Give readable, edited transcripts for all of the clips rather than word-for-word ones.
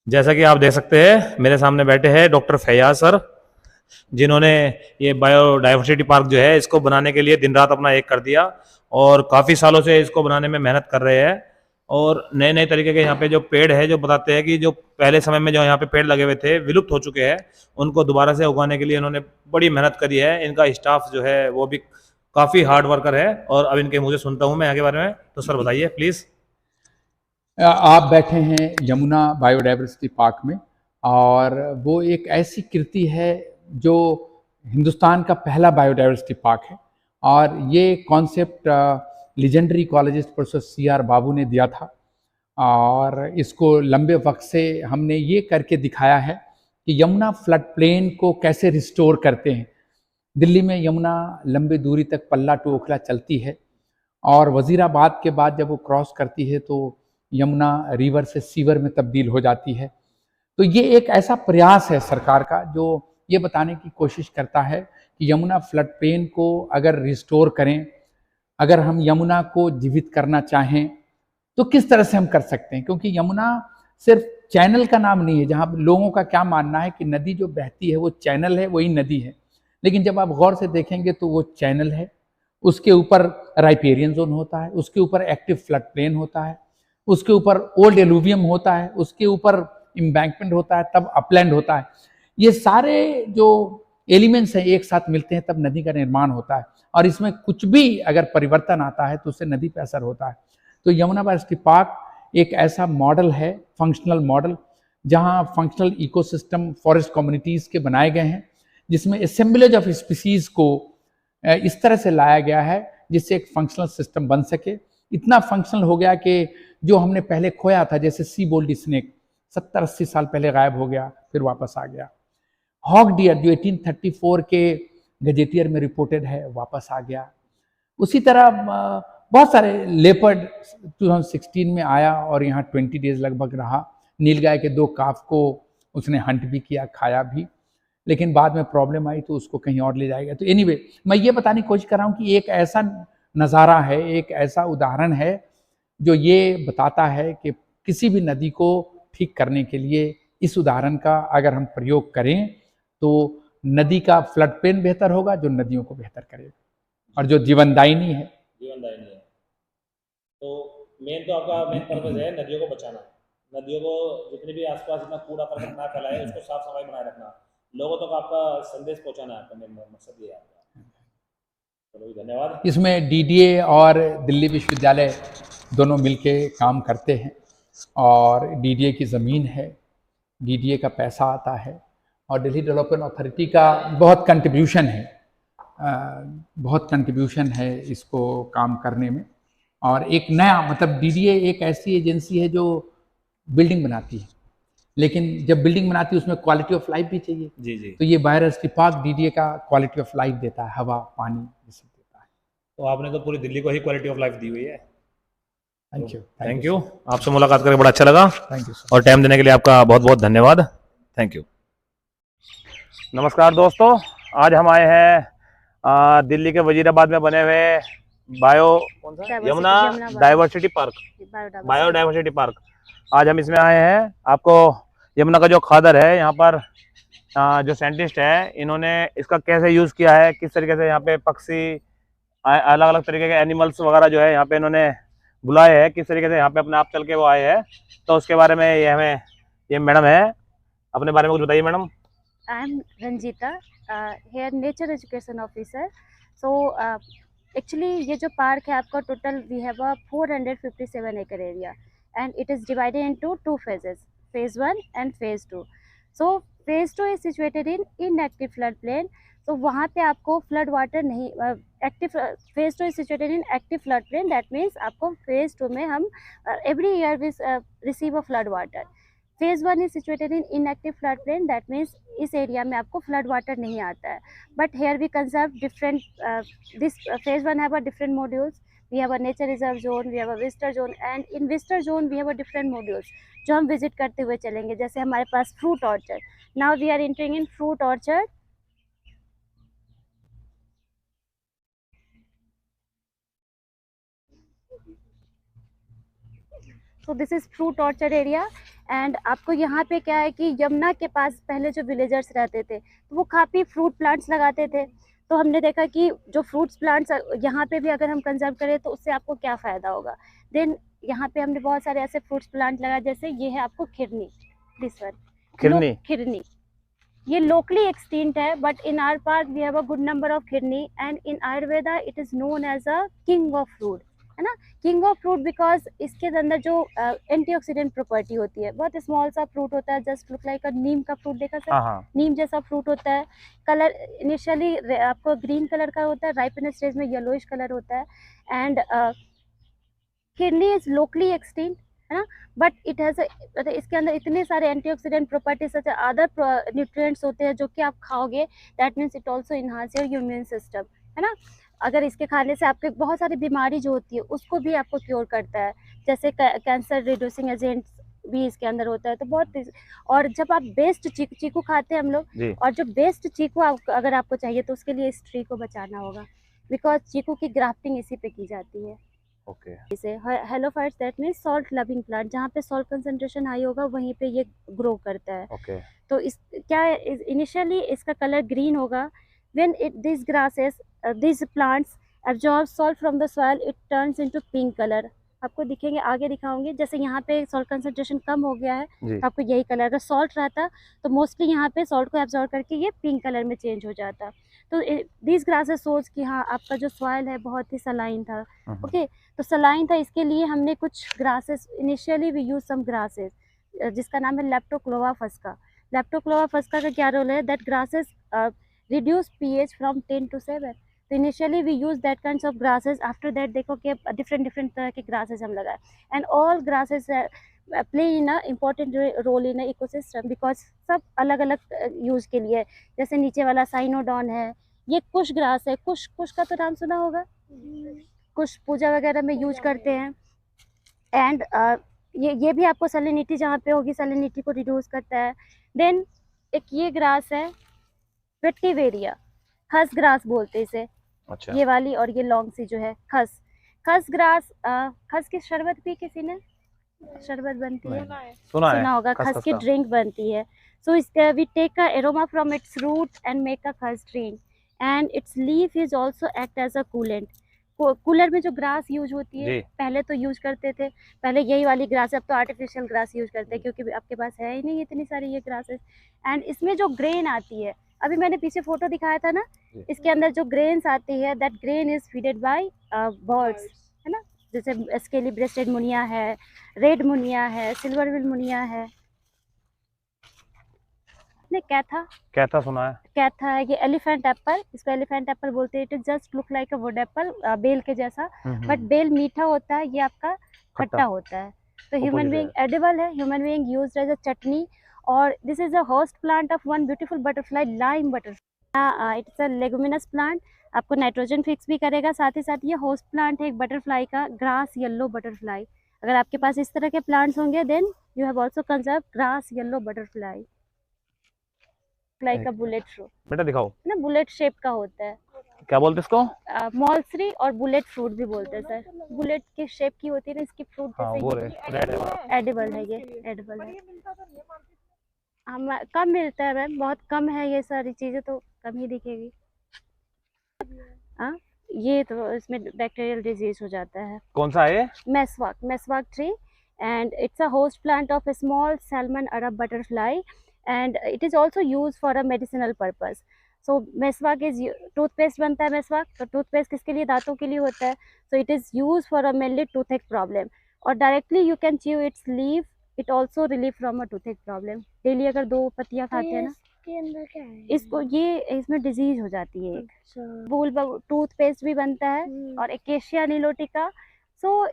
जैसा कि आप देख सकते हैं मेरे सामने बैठे हैं डॉक्टर फैयाज सर, जिन्होंने ये बायोडाइवर्सिटी पार्क जो है इसको बनाने के लिए दिन रात अपना एक कर दिया और काफ़ी सालों से इसको बनाने में मेहनत कर रहे हैं। और नए नए तरीके के यहाँ पे जो पेड़ है जो बताते हैं कि जो पहले समय में जो यहाँ पे पेड़ लगे हुए थे विलुप्त हो चुके हैं, उनको दोबारा से उगाने के लिए इन्होंने बड़ी मेहनत करी है। इनका स्टाफ जो है वो भी काफ़ी हार्ड वर्कर है। और अब इनके मुझे सुनता हूँ मैं आगे बारे में, तो सर बताइए प्लीज़। आप बैठे हैं यमुना बायोडाइवर्सिटी पार्क में, और वो एक ऐसी कृति है जो हिंदुस्तान का पहला बायोडाइवर्सिटी पार्क है। और ये concept legendary ecologist professor C.R. बाबू ने दिया था, और इसको लंबे वक्त से हमने ये करके दिखाया है कि यमुना फ्लड प्लेन को कैसे रिस्टोर करते हैं। दिल्ली में यमुना लंबी दूरी तक पल्ला टू ओखला चलती है, और वजीराबाद के बाद जब वो क्रॉस करती है तो यमुना रिवर से सीवर में तब्दील हो जाती है। तो ये एक ऐसा प्रयास है सरकार का जो ये बताने की कोशिश करता है कि यमुना फ्लड प्लेन को अगर रिस्टोर करें, अगर हम यमुना को जीवित करना चाहें तो किस तरह से हम कर सकते हैं। क्योंकि यमुना सिर्फ चैनल का नाम नहीं है, जहाँ लोगों का क्या मानना है कि नदी जो बहती है वो चैनल है, वही नदी है। लेकिन जब आप गौर से देखेंगे तो वो चैनल है, उसके ऊपर राइपेरियन जोन होता है, उसके ऊपर एक्टिव फ्लड प्लेन होता है, उसके ऊपर ओल्ड एलुवियम होता है, उसके ऊपर इम्बैंकमेंट होता है, तब अपलैंड होता है। ये सारे जो एलिमेंट्स हैं एक साथ मिलते हैं तब नदी का निर्माण होता है, और इसमें कुछ भी अगर परिवर्तन आता है तो उससे नदी पर असर होता है। तो यमुना बायोडाइवर्सिटी पार्क एक ऐसा मॉडल है, फंक्शनल मॉडल, जहां फंक्शनल इकोसिस्टम फॉरेस्ट कम्युनिटीज के बनाए गए हैं, जिसमें असेंबलेज ऑफ स्पीसीज को इस तरह से लाया गया है जिससे एक फंक्शनल सिस्टम बन सके। इतना फंक्शनल हो गया कि जो हमने पहले खोया था, जैसे सी बोल्ड स्नेक 70-80 साल पहले गायब हो गया, फिर वापस आ गया। हॉक डियर जो 1834 के गजेटियर में रिपोर्टेड है, वापस आ गया। उसी तरह बहुत सारे लेपर्ड 2016 में आया और यहाँ 20 डेज लगभग रहा। नीलगाय के 2 काफ को उसने हंट भी किया, खाया भी, लेकिन बाद में प्रॉब्लम आई तो उसको कहीं और ले जाएगा। तो एनीवे, मैं ये बताने की कोशिश कर रहा हूँ कि एक ऐसा नज़ारा है, एक ऐसा उदाहरण है जो ये बताता है कि किसी भी नदी को ठीक करने के लिए इस उदाहरण का अगर हम प्रयोग करें तो नदी का फ्लड प्लेन बेहतर होगा, जो नदियों को बेहतर करेगा, और जो जीवनदायिनी है। जीवनदायिनी है। तो मेन तो आपका मेन पर्पज है नदियों को बचाना, नदियों को जितने भी आसपास इतना कूड़ा करकट ना फैलाए, उसको साफ सफाई बनाए रखना, लोगों तक आपका संदेश पहुंचाना है, आपका मेन मकसद ये है आपका। चलो धन्यवाद। इसमें DDA और दिल्ली विश्वविद्यालय दोनों मिलके काम करते हैं, और DDA की ज़मीन है, DDA का पैसा आता है, और दिल्ली डेवलपमेंट अथॉरिटी का बहुत कंट्रीब्यूशन है, बहुत कंट्रीब्यूशन है इसको काम करने में। और एक नया मतलब DDA एक ऐसी एजेंसी है जो बिल्डिंग बनाती है, लेकिन जब बिल्डिंग बनाती है उसमें क्वालिटी ऑफ लाइफ भी चाहिए। जी जी। तो ये बायोडाइवर्सिटी पार्क DDA का क्वालिटी ऑफ लाइफ देता है, हवा पानी ये सब देता है। तो आपने तो पूरी दिल्ली को ही क्वालिटी ऑफ लाइफ दी हुई है। Thank you. थैंक यू, आपसे मुलाकात करके बड़ा अच्छा लगा। Thank you sir. और टाइम देने के लिए आपका बहुत बहुत धन्यवाद। Thank you. नमस्कार दोस्तों, आज हम आए हैं दिल्ली के वजीराबाद में बने हुए कौन सा Yamuna diversity park, biodiversity park. आज हम इसमें आए हैं। आपको यमुना का जो खादर है यहाँ पर, जो साइंटिस्ट है, इन्होंने इसका कैसे यूज़ किया है, किस तरीके से यहाँ पे पक्षी, अलग अलग तरीके के एनिमल्स वगैरह जो है यहाँ पे इन्होंने बुलाए हैं, किस तरीके से यहाँ पे अपने आप चल के वो आए हैं, तो उसके बारे में ये मैडम है, अपने बारे में कुछ बताइए madam. I am Ranjita, here nature education officer. So actually ये जो पार्क है आपका total we have a 457 acre area and it is divided into 2 phases, phase 1 and phase 2. So phase 2 is situated in inactive flood plain. तो वहाँ पे आपको flood water नहीं, active phase 2 is situated in active flood plain, that means आपको phase 2 में हम every year we receive a flood water. Phase 1 is situated in inactive flood plain, that means इस area में आपको फ्लड वाटर नहीं आता है, but here we conserve different, this phase 1 have a different modules, we have a nature reserve zone, we have a visitor zone, and in visitor zone we have a different modules जो हम visit करते हुए चलेंगे। जैसे हमारे पास fruit orchard, now we are entering in fruit orchard. So this is fruit orchard area, and आपको यहाँ पे क्या है कि यमुना के पास पहले जो विलेजर्स रहते थे तो वो काफ़ी फ्रूट प्लांट्स लगाते थे। तो हमने देखा कि जो फ्रूट्स प्लांट्स यहाँ पे भी अगर हम कंजर्व करें तो उससे आपको क्या फ़ायदा होगा। देन यहाँ पे हमने बहुत सारे ऐसे फ्रूट्स प्लांट लगाए, जैसे ये है आपको खिरनी, दिस वन खिरनी। ये लोकली एक्सटिंक्ट है, but in our park we have a good number of खिरनी, and in Ayurveda it is known as a king of fruit, है ना। किंग ऑफ फ्रूट बिकॉज इसके अंदर जो एंटीऑक्सीडेंट प्रॉपर्टी होती है। बहुत स्मॉल सा फ्रूट होता है, जस्ट लुक लाइक अ नीम का फ्रूट, देखा सर? हाँ। नीम जैसा फ्रूट होता है। कलर इनिशियली आपको ग्रीन कलर का होता है, राइपन स्टेज में येलोइश कलर होता है। And kidney is locally extinct, है ना, बट इट हैज़ इसके अंदर इतने सारे antioxidant properties such other nutrients होते हैं जो कि आप खाओगे, that means it also enhance your immune system, है ना। अगर इसके खाने से आपके बहुत सारी बीमारी जो होती है उसको भी आपको क्योर करता है, जैसे कैंसर रिड्यूसिंग एजेंट्स भी इसके अंदर होता है। तो बहुत, और जब आप बेस्ट चीकू खाते हैं हम लोग, और जो बेस्ट चीकू अगर आपको चाहिए तो उसके लिए इस ट्री को बचाना होगा, बिकॉज चीकू की ग्राफ्टिंग इसी पे की जाती है। इसे halophytes that means salt loving plant, जहाँ पे सॉल्ट कंसंट्रेशन हाई होगा वहीं पे ये ग्रो करता है। तो इस क्या इनिशियली इसका कलर ग्रीन होगा, when this grasses this plants absorb salt from the soil it turns into pink colour. आपको दिखेंगे, आगे दिखाऊंगे, जैसे यहाँ पे सॉल्ट कंसंट्रेशन कम हो गया है तो आपको यही कलर, अगर सॉल्ट रहता तो मोस्टली यहाँ पे सॉल्ट को एब्जॉर्ब करके ये पिंक कलर में चेंज हो जाता। तो दिस ग्रासेस सोच कि हाँ आपका जो सॉइल है बहुत ही सलाइन था। ओके, तो सलाइन था, इसके लिए हमने कुछ grasses, initially we use some grasses जिसका नाम है लेप्टोक्लोवा फस्का। लेप्टोक्लोवा फस्का का क्या रोल है, that grasses reduce pH from 10 to 7। तो initially we use that kinds of grasses, after that देखो कि डिफरेंट तरह के ग्रासेस हम लगाए, and all grasses play in a important role in ecosystem, because सब अलग अलग यूज के लिए। जैसे नीचे वाला साइनोडॉन है, ये कुश ग्रास है, कुश का तो नाम सुना होगा, कुछ पूजा वगैरह में यूज करते हैं। एंड ये भी आपको सैलिनिटी जहाँ पे होगी सैलिनिटी को रिड्यूस करता है। देन एक ये ग्रास है वेटिवेरिया, खस ग्रास बोलते हैं इसे। अच्छा। ये वाली और ये लॉन्ग सी जो है खस ग्रास, खस की शरबत भी किसी ने शरबत बनती है, सुना होगा, खस की ड्रिंक बनती है। So we take a aroma from its root and make a khus drink, and its leaf is also act as a coolant. Cooler में जो ग्रास यूज होती है, पहले तो यूज करते थे, पहले यही वाली ग्रास, अब तो आर्टिफिशियल ग्रास यूज करते हैं क्योंकि आपके पास है ही नहीं इतनी सारी ये ग्रासेस। एंड इसमें जो ग्रेन आती है, अभी मैंने पीछे फोटो दिखाया था ना, इसके अंदर जो ग्रेन्स आती है, that grain is feeded bye birds, है ना। जैसे स्केली ब्रेस्टेड मुनिया है, रेड मुनिया है, सिल्वरबिल मुनिया है, कैथा सुना है? कैथा है, ये एलिफेंट एप्पल, इसको एलिफेंट एप्पल बोलते हैं। It is just look like a wood apple, बेल के जैसा, बट बेल मीठा होता है, ये आपका खट्टा होता है। तो ह्यूमन बीइंग एडिबल है, human being used as a chutney. और this is a host plant of one beautiful butterfly, lime butterfly. It's a leguminous plant, आपको नाइट्रोजन फिक्स भी करेगा, साथ ही साथ ये होस्ट प्लांट है एक बटरफ्लाई का, ग्रास येलो बटरफ्लाई। अगर आपके पास इस तरह के प्लांट्स होंगे, then you have also conserve grass yellow butterfly like a bullet fruit. बेटा दिखाओ ना, बुलेट शेप का होता है, क्या बोलते हैं इसको? मॉल्सरी और बुलेट फ्रूट भी बोलते हैं सर। बुलेट के शेप की होती है ना इसकी फ्रूट, जैसे एडिबल है, ये एडिबल है। हम कम मिलता है मैम, बहुत कम है, ये सारी चीजें तो कम ही दिखेगी। हाँ, ये तो इसमें बैक्टीरियल डिजीज हो जाता है। कौन सा है? मेसवाक tree, and it's a host plant of a small salmon Arab butterfly, and it is also used for a medicinal purpose. So meswak is toothpaste बनता है meswak, तो टूथपेस्ट किसके लिए? दांतों के लिए होता है। So it is used for a mainly toothache problem, और directly you can chew its leaf, it also relieve from a toothache problem। Daily अगर 2 पत्तियां खाते हैं ना, इसके अंदर क्या है? इसको ये इसमें डिजीज हो जाती है एक। बुलबुल टूथपेस्ट भी बनता है, और एकेशिया निलोटिका। सो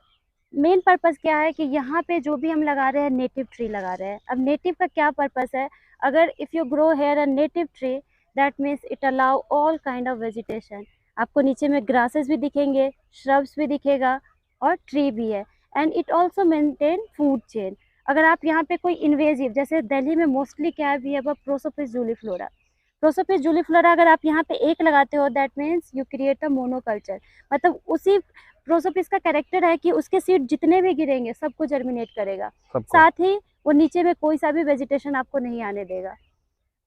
मेन पर्पस क्या है कि यहाँ पे जो भी हम लगा रहे हैं नेटिव ट्री लगा रहे हैं। अब नेटिव का क्या पर्पस है? अगर if you grow here a native tree, that means it allow all kind of vegetation. आपको नीचे में ग्रासेस भी दिखेंगे, श्रब्स भी दिखेगा, और ट्री भी है, and it also maintain food chain. अगर आप यहाँ पे कोई इन्वेजिव, जैसे दिल्ली में मोस्टली क्या है, we have a prosopis juliflora. Prosopis juliflora अगर आप यहाँ पे एक लगाते हो, that means you create a monoculture. मतलब उसी प्रोसोपिस का कैरेक्टर है कि उसके सीड जितने भी गिरेंगे सबको जर्मिनेट करेगा, साथ ही वो नीचे में कोई सा भी वेजिटेशन आपको नहीं आने देगा।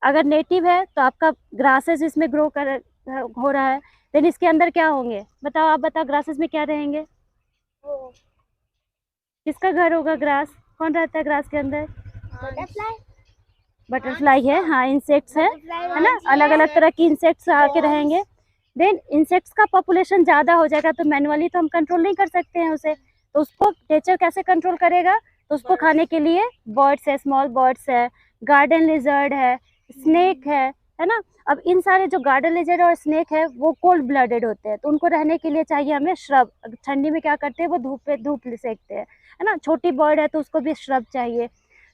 अगर नेटिव है तो आपका ग्रासेस इसमें ग्रो कर हो रहा है, देन इसके अंदर क्या होंगे बताओ, आप बताओ ग्रासेस में क्या रहेंगे? किसका घर होगा ग्रास? कौन रहता है ग्रास के अंदर? बटरफ्लाई है, हाँ इंसेक्ट्स है ना, अलग अलग तरह के इंसेक्ट्स आके रहेंगे। देन इंसेक्ट्स का पॉपुलेशन ज़्यादा हो जाएगा तो मैनुअली तो हम कंट्रोल नहीं कर सकते हैं उसे, तो उसको नेचर कैसे कंट्रोल करेगा? तो उसको खाने के लिए बर्ड्स है, स्मॉल बर्ड्स है, गार्डन लिजर्ड है, स्नेक है ना। अब इन सारे जो गार्डन लिजर्ड और स्नेक है वो कोल्ड ब्लडेड होते हैं, तो उनको रहने के लिए चाहिए हमें श्रब। ठंडी में क्या करते हैं, वो धूप सेकते हैं, है ना। छोटी बर्ड है तो उसको भी श्रब चाहिए,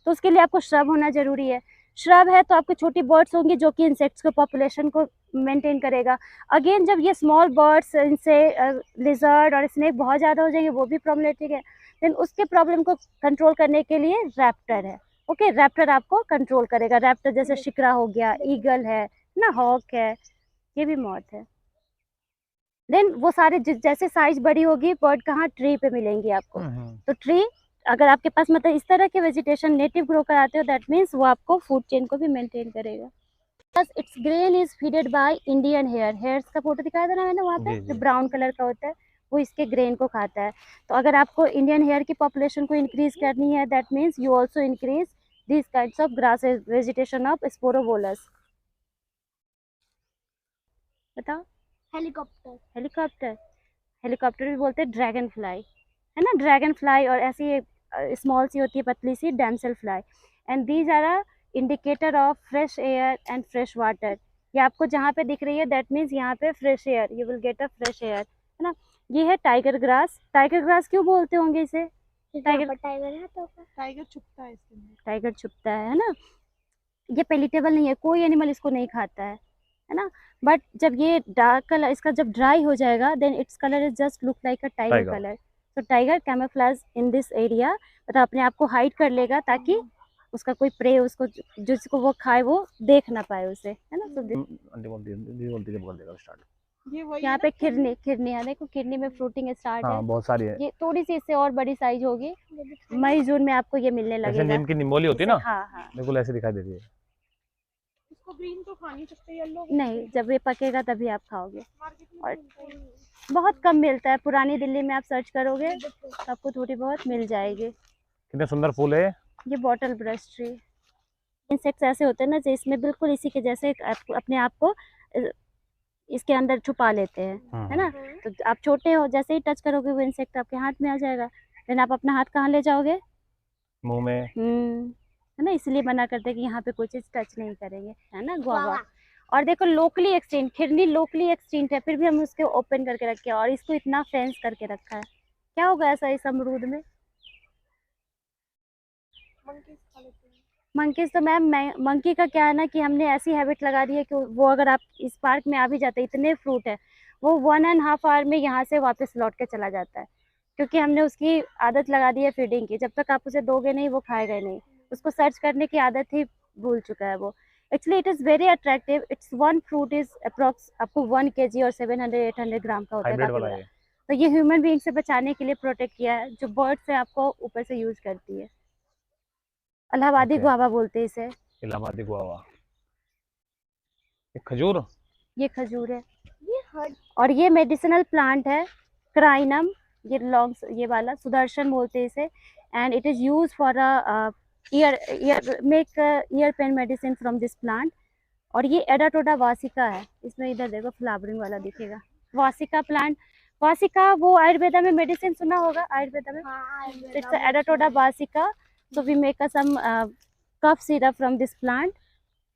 तो उसके लिए आपको श्रब होना जरूरी है। श्रब है तो आपको छोटी बर्ड्स होंगी जो कि इंसेक्ट्स के पॉपुलेशन को मेंटेन करेगा। अगेन जब ये स्मॉल बर्ड्स, इनसे लिजर्ड और स्नेक बहुत ज़्यादा हो जाएंगे, वो भी प्रॉब्लमेटिक है। देन उसके प्रॉब्लम को कंट्रोल करने के लिए रैप्टर है। ओके, रैप्टर आपको कंट्रोल करेगा। रैप्टर जैसे शिकरा हो गया, ईगल है ना, हॉक है, ये भी मौत है। देन वो सारे जैसे साइज बड़ी होगी बर्ड कहाँ, ट्री पे मिलेंगी आपको। तो ट्री अगर आपके पास मतलब इस तरह के वेजिटेशन नेटिव ग्रो कराते हो, दैट मीन्स वो आपको फूड चेन को भी मेंटेन करेगा। Plus its grain is feeded by Indian hare. Hares का फोटो दिखाया था ना मैंने वहाँ पे, जो ब्राउन कलर का होता है वो इसके ग्रेन को खाता है। तो अगर आपको इंडियन हेयर की पॉपुलेशन को इंक्रीज करनी है, that means you also increase this kinds of grasses, vegetation of sporobolus. बताओ। हेलीकॉप्टर। हेलीकॉप्टर, हेलीकॉप्टर भी बोलते हैं ड्रैगन फ्लाई, है ना। ड्रैगन फ्लाई और ऐसी स्मॉल सी होती है पतली सी, damselfly. And these are a indicator of fresh air and fresh water. ये आपको जहाँ पे दिख रही है दैट मीन्स यहाँ पे fresh air, you will get a fresh air, है ना। ये है टाइगर ग्रास। टाइगर ग्रास क्यों बोलते होंगे इसे? टाइगर, टाइगर है तो टाइगर छुपता है इसके अंदर, टाइगर छुपता है ना। ये पेलिटेबल नहीं है, कोई एनिमल इसको नहीं खाता है ना। बट जब ये डार्क कलर इसका जब ड्राई हो जाएगा, then its colour is just look like a tiger colour. तो tiger camouflage in this area, मतलब अपने आप को हाइड कर लेगा ताकि उसका कोई प्रे उसको, जिसको वो खाए वो देख ना पाए उसे, है ना। तो यहाँ पे खिरनी, खिरनी है देखो, खिरनी में फ्रूटिंग स्टार्ट है, बहुत सारी है। ये थोड़ी सी इससे और बड़ी साइज होगी, मई जून में आपको ये मिलने ऐसे लगेगा। नीम की निमोली होती है ना, हाँ हाँ, बिल्कुल ऐसे दिखाई देती है। इसको ग्रीन तो खा नहीं सकते, येलो नहीं, जब ये पकेगा तभी आप खाओगे। मार्केट में और मिलता ही नहीं है। बहुत कम मिलता है, पुरानी दिल्ली में आप सर्च करोगे तो आपको थोड़ी बहुत मिल जाएगी। कितने सुंदर फूल है। ये बॉटल ब्रश ट्री। इंसेक्ट्स ऐसे होते हैं ना जिसमें बिल्कुल इसी के जैसे अपने आप को इसके अंदर छुपा लेते हैं, है ना। तो आप छोटे हो, जैसे ही टच करोगे वो इंसेक्ट आपके हाथ में आ जाएगा, देन आप अपना हाथ कहाँ ले जाओगे? मुंह में। है ना, इसलिए मना करते हैं कि यहाँ पे कोई चीज़ टच नहीं करेंगे, है ना। गुआवा। और देखो लोकली एक्सटेंट, खिरनी लोकली एक्सटेंट है, फिर भी हम उसको ओपन करके रखे हैं और इसको इतना फेंस करके रखा है। क्या होगा ऐसा इस अमरूद में? मंकीज खा लेते हैं। मंकीज तो मैम, मंकी का क्या है ना कि हमने ऐसी हैबिट लगा दी है कि वो अगर आप इस पार्क में आ भी जाते हैं, इतने फ्रूट है, वो 1.5 आवर में यहाँ से वापस लौट के चला जाता है, क्योंकि हमने उसकी आदत लगा दी है फीडिंग की। जब तक आप उसे दोगे नहीं वो खाएगा ही नहीं, उसको सर्च करने की आदत ही भूल चुका है वो। Actually it is very attractive. It's one fruit is approx आपको 1 kg और 700-800 ग्राम का होता है, काफी बड़ा। तो ये ह्यूमन बीइंग से बचाने के लिए प्रोटेक्ट किया है, जो बर्ड्स है आपको ऊपर से यूज करती है। इलाहाबादी गुआवा बोलते हैं इसे। इलाहाबादी गुआवा। खजूर, ये खजूर है, ये और ये मेडिसिनल प्लांट है, क्राइनम। ये लॉन्ग, ये वाला सुदर्शन बोलते हैं इसे। And it is use for make year pen medicine from this plant. और ये एडाटोडा वासिका है, इसमें इधर देखो फ्लावरिंग वाला दिखेगा, वासिका प्लांट। वासिका वो आयुर्वेदा में मेडिसिन सुना होगा, आयुर्वेदा में। It's adhatoda vasica. So we make some cough syrup from this plant.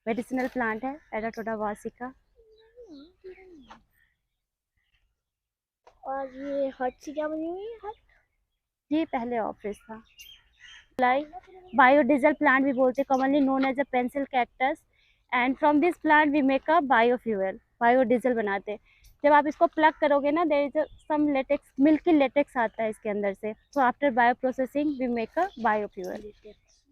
Medicinal plant है एडाटोडा वासिका। और ये हट से क्या बनी हुई है? हट ये पहले ऑफिस था। बायोडीजल प्लांट भी बोलते हैं, commonly known as a pencil cactus. And from this plant we make a biofuel, biodiesel बनाते हैं। जब आप इसको प्लग करोगे ना, there is some latex, milky latex आता है इसके अंदर से। So after bio processing we make a biofuel.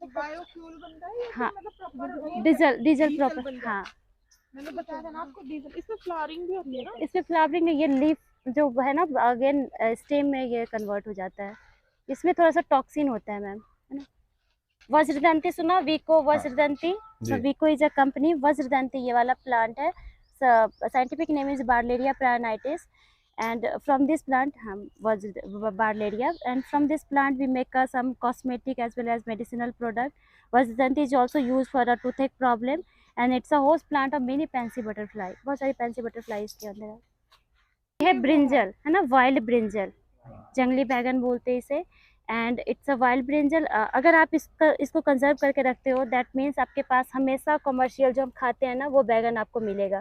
Biofuel बनता है, हाँ, मतलब प्रॉपर डीजल, डीजल प्रॉपर। हाँ, मैंने बताया था ना आपको, डीजल। इसमें फ्लावरिंग भी होती है ना? इसमें फ्लावरिंग है, ये लीफ जो है ना अगेन स्टेम में ये कन्वर्ट हो जाता है। इसमें थोड़ा सा टॉक्सिन होता है मैम, है ना। वज्रदंती सुना, वीको वज्रदंती। जी। So Vicco is a company, Vajradanti ये वाला प्लांट है। Scientific name is barleria prionitis, and from this plant Barleria, and from this plant we make some cosmetic as well as medicinal product. Vajradanti is also used for a toothache problem, and it's a host plant of many fancy butterfly, बहुत सारी fancy butterfly इसके अंदर है। ये है brinjal, है ना, wild brinjal, जंगली बैगन बोलते हैं इसे, and it's a wild brinjal. अगर आप इसको कंजर्व करके रखते हो, दैट मीन्स आपके पास हमेशा कमर्शियल जो हम खाते हैं ना वो बैगन आपको मिलेगा,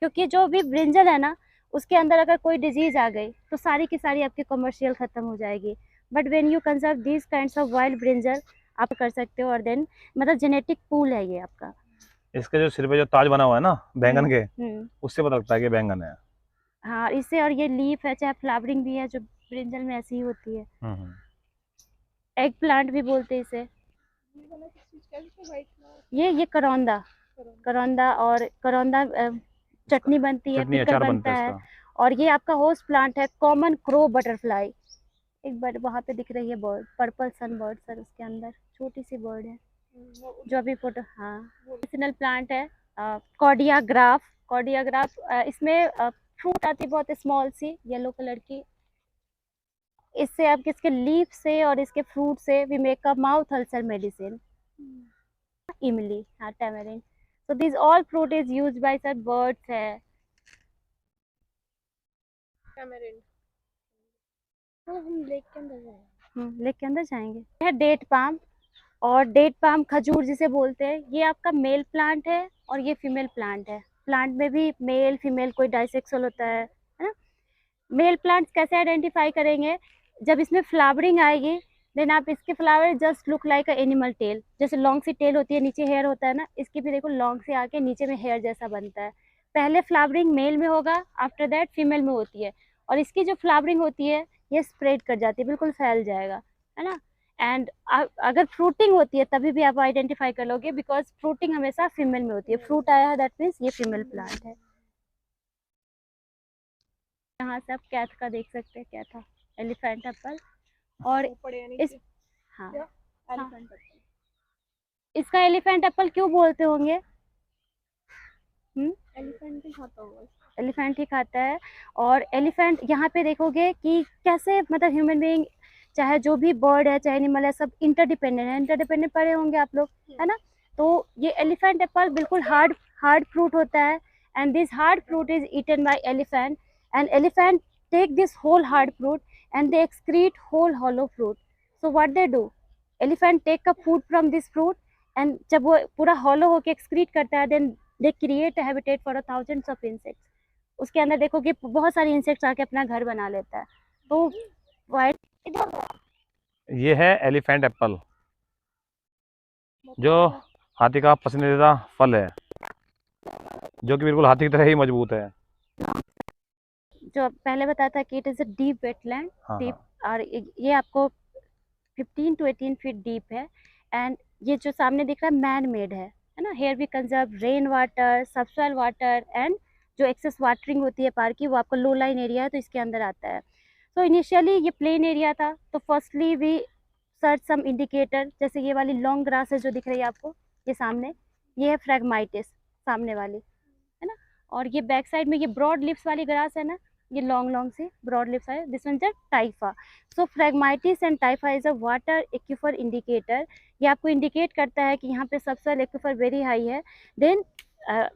क्योंकि जो भी ब्रिंजल है ना उसके अंदर अगर कोई डिजीज आ गई तो सारी की सारी आपकी कमर्शियल खत्म हो जाएगी। But when you conserve this kinds of wild brinjal आप कर सकते हो, और देन मतलब जेनेटिक पूल है ये आपका। इसके जो सिर पे जो ताज बना हुआ है ना बैंगन के, हम्म, उससे पता लगता है कि बैंगन है। हाँ इससे, और ये लीफ है चाहे फ्लावरिंग भी है जो ब्रिंजल में ऐसी ही होती है। हम्म। एग प्लांट भी बोलते हैं इसे। ये वाला किस चीज का है? इसमें white flower ये करौंदा, करौंदा, और करौंदा चटनी बनती है, चटनी पिकल अचार बनता बनता है है। इसका। और ये आपका होस्ट प्लांट है कॉमन क्रो बटरफ्लाई। एक बर्ड वहाँ पे दिख रही है, बर्ड पर्पल सन बर्ड सर, उसके अंदर छोटी सी बर्ड है वो जो अभी फोटो, हाँ मेडिसिनल प्लांट है कॉर्डिया ग्राफ। कॉर्डिया ग्राफ इसमें फ्रूट आती है बहुत स्मॉल सी येलो कलर की। इससे आप इसके लीफ से और इसके फ्रूट से we make a mouth ulcer medicine. इमली, हाँ tamarind. So these all fruit is used by sir birds है। tamarind। तो हम लेक के अंदर जाएंगे, लेक के अंदर जाएंगे। यह डेट पाम, और डेट पाम खजूर जिसे बोलते हैं, ये आपका मेल प्लांट है और ये फीमेल प्लांट है। प्लांट में भी मेल फीमेल कोई डाइसेक्सुअल होता है ना। मेल प्लांट्स कैसे आइडेंटिफाई करेंगे, जब इसमें फ्लावरिंग आएगी देन आप इसके flower just look like a animal tail, जैसे लॉन्ग सी टेल होती है नीचे हेयर होता है ना, इसकी भी देखो लॉन्ग से आके नीचे में हेयर जैसा बनता है। पहले फ्लावरिंग मेल में होगा, आफ्टर दैट फीमेल में होती है, और इसकी जो फ्लावरिंग होती है ये स्प्रेड कर जाती है, बिल्कुल फैल जाएगा, है ना। एंड अगर फ्रूटिंग होती है तभी भी आप आइडेंटिफाई कर लोगे, बिकॉज फ्रूटिंग हमेशा फीमेल में होती है। फ्रूट आया है दैट मीन्स ये फीमेल प्लांट है। यहाँ से आप कैथ का देख सकते हैं, क्या था, एलिफेंट एप्पल। और वो पड़े यानी इस, कि हाँ क्या? elephant apple। इसका एलिफेंट एप्पल क्यों बोलते होंगे? एलिफेंट ही खाता होगा। एलिफेंट ही खाता है। और एलिफेंट यहाँ पे देखोगे कि कैसे मतलब ह्यूमन बीइंग चाहे जो भी बर्ड है चाहे एनिमल है सब इंटरडिपेंडेंट है। इंटरडिपेंडेंट पढ़े होंगे आप लोग, है ना। तो ये एलिफेंट एप्पल बिल्कुल हार्ड हार्ड फ्रूट होता है, and this hard fruit is eaten by elephant, and elephant take this whole hard fruit and they excrete whole hollow fruit. So what they do, elephant take a food from this fruit, and जब वो पूरा hollow होके excrete करता है then they create a habitat for thousands of insects. उसके अंदर देखोगे बहुत सारे इंसेक्ट्स आके अपना घर बना लेता है। तो वाइट, ये है एलिफेंट एप्पल, जो हाथी का पसंदीदा फल है, जो कि बिल्कुल हाथी की तरह ही मजबूत है। जो पहले बताया था कि it is a deep wetland, हाँ डीप, हाँ। और ये आपको 15 to 18 फीट डीप है। एंड ये जो सामने दिख रहा है मैन मेड है ना। Here we conserve rain water, subsoil water, and जो एक्सेस वाटरिंग होती है पार्क की वो आपका लो लाइन एरिया है तो इसके अंदर आता है। तो इनिशियली ये प्लेन एरिया था, तो firstly we search some indicator, जैसे ये वाली लॉन्ग ग्रास है जो दिख रही है आपको, ये सामने, ये है फ्रैगमाइटिस सामने वाली, है ना। और ये बैक साइड में ये ब्रॉड लिप्स वाली ग्रास है ना, ये लॉन्ग लॉन्ग सी ब्रॉड लिप्स है, this one is typha. So phragmites and typha is a water aquifer indicator. ये आपको इंडिकेट करता है कि यहाँ पे सबसॉइल एक्यूफर वेरी हाई है। Then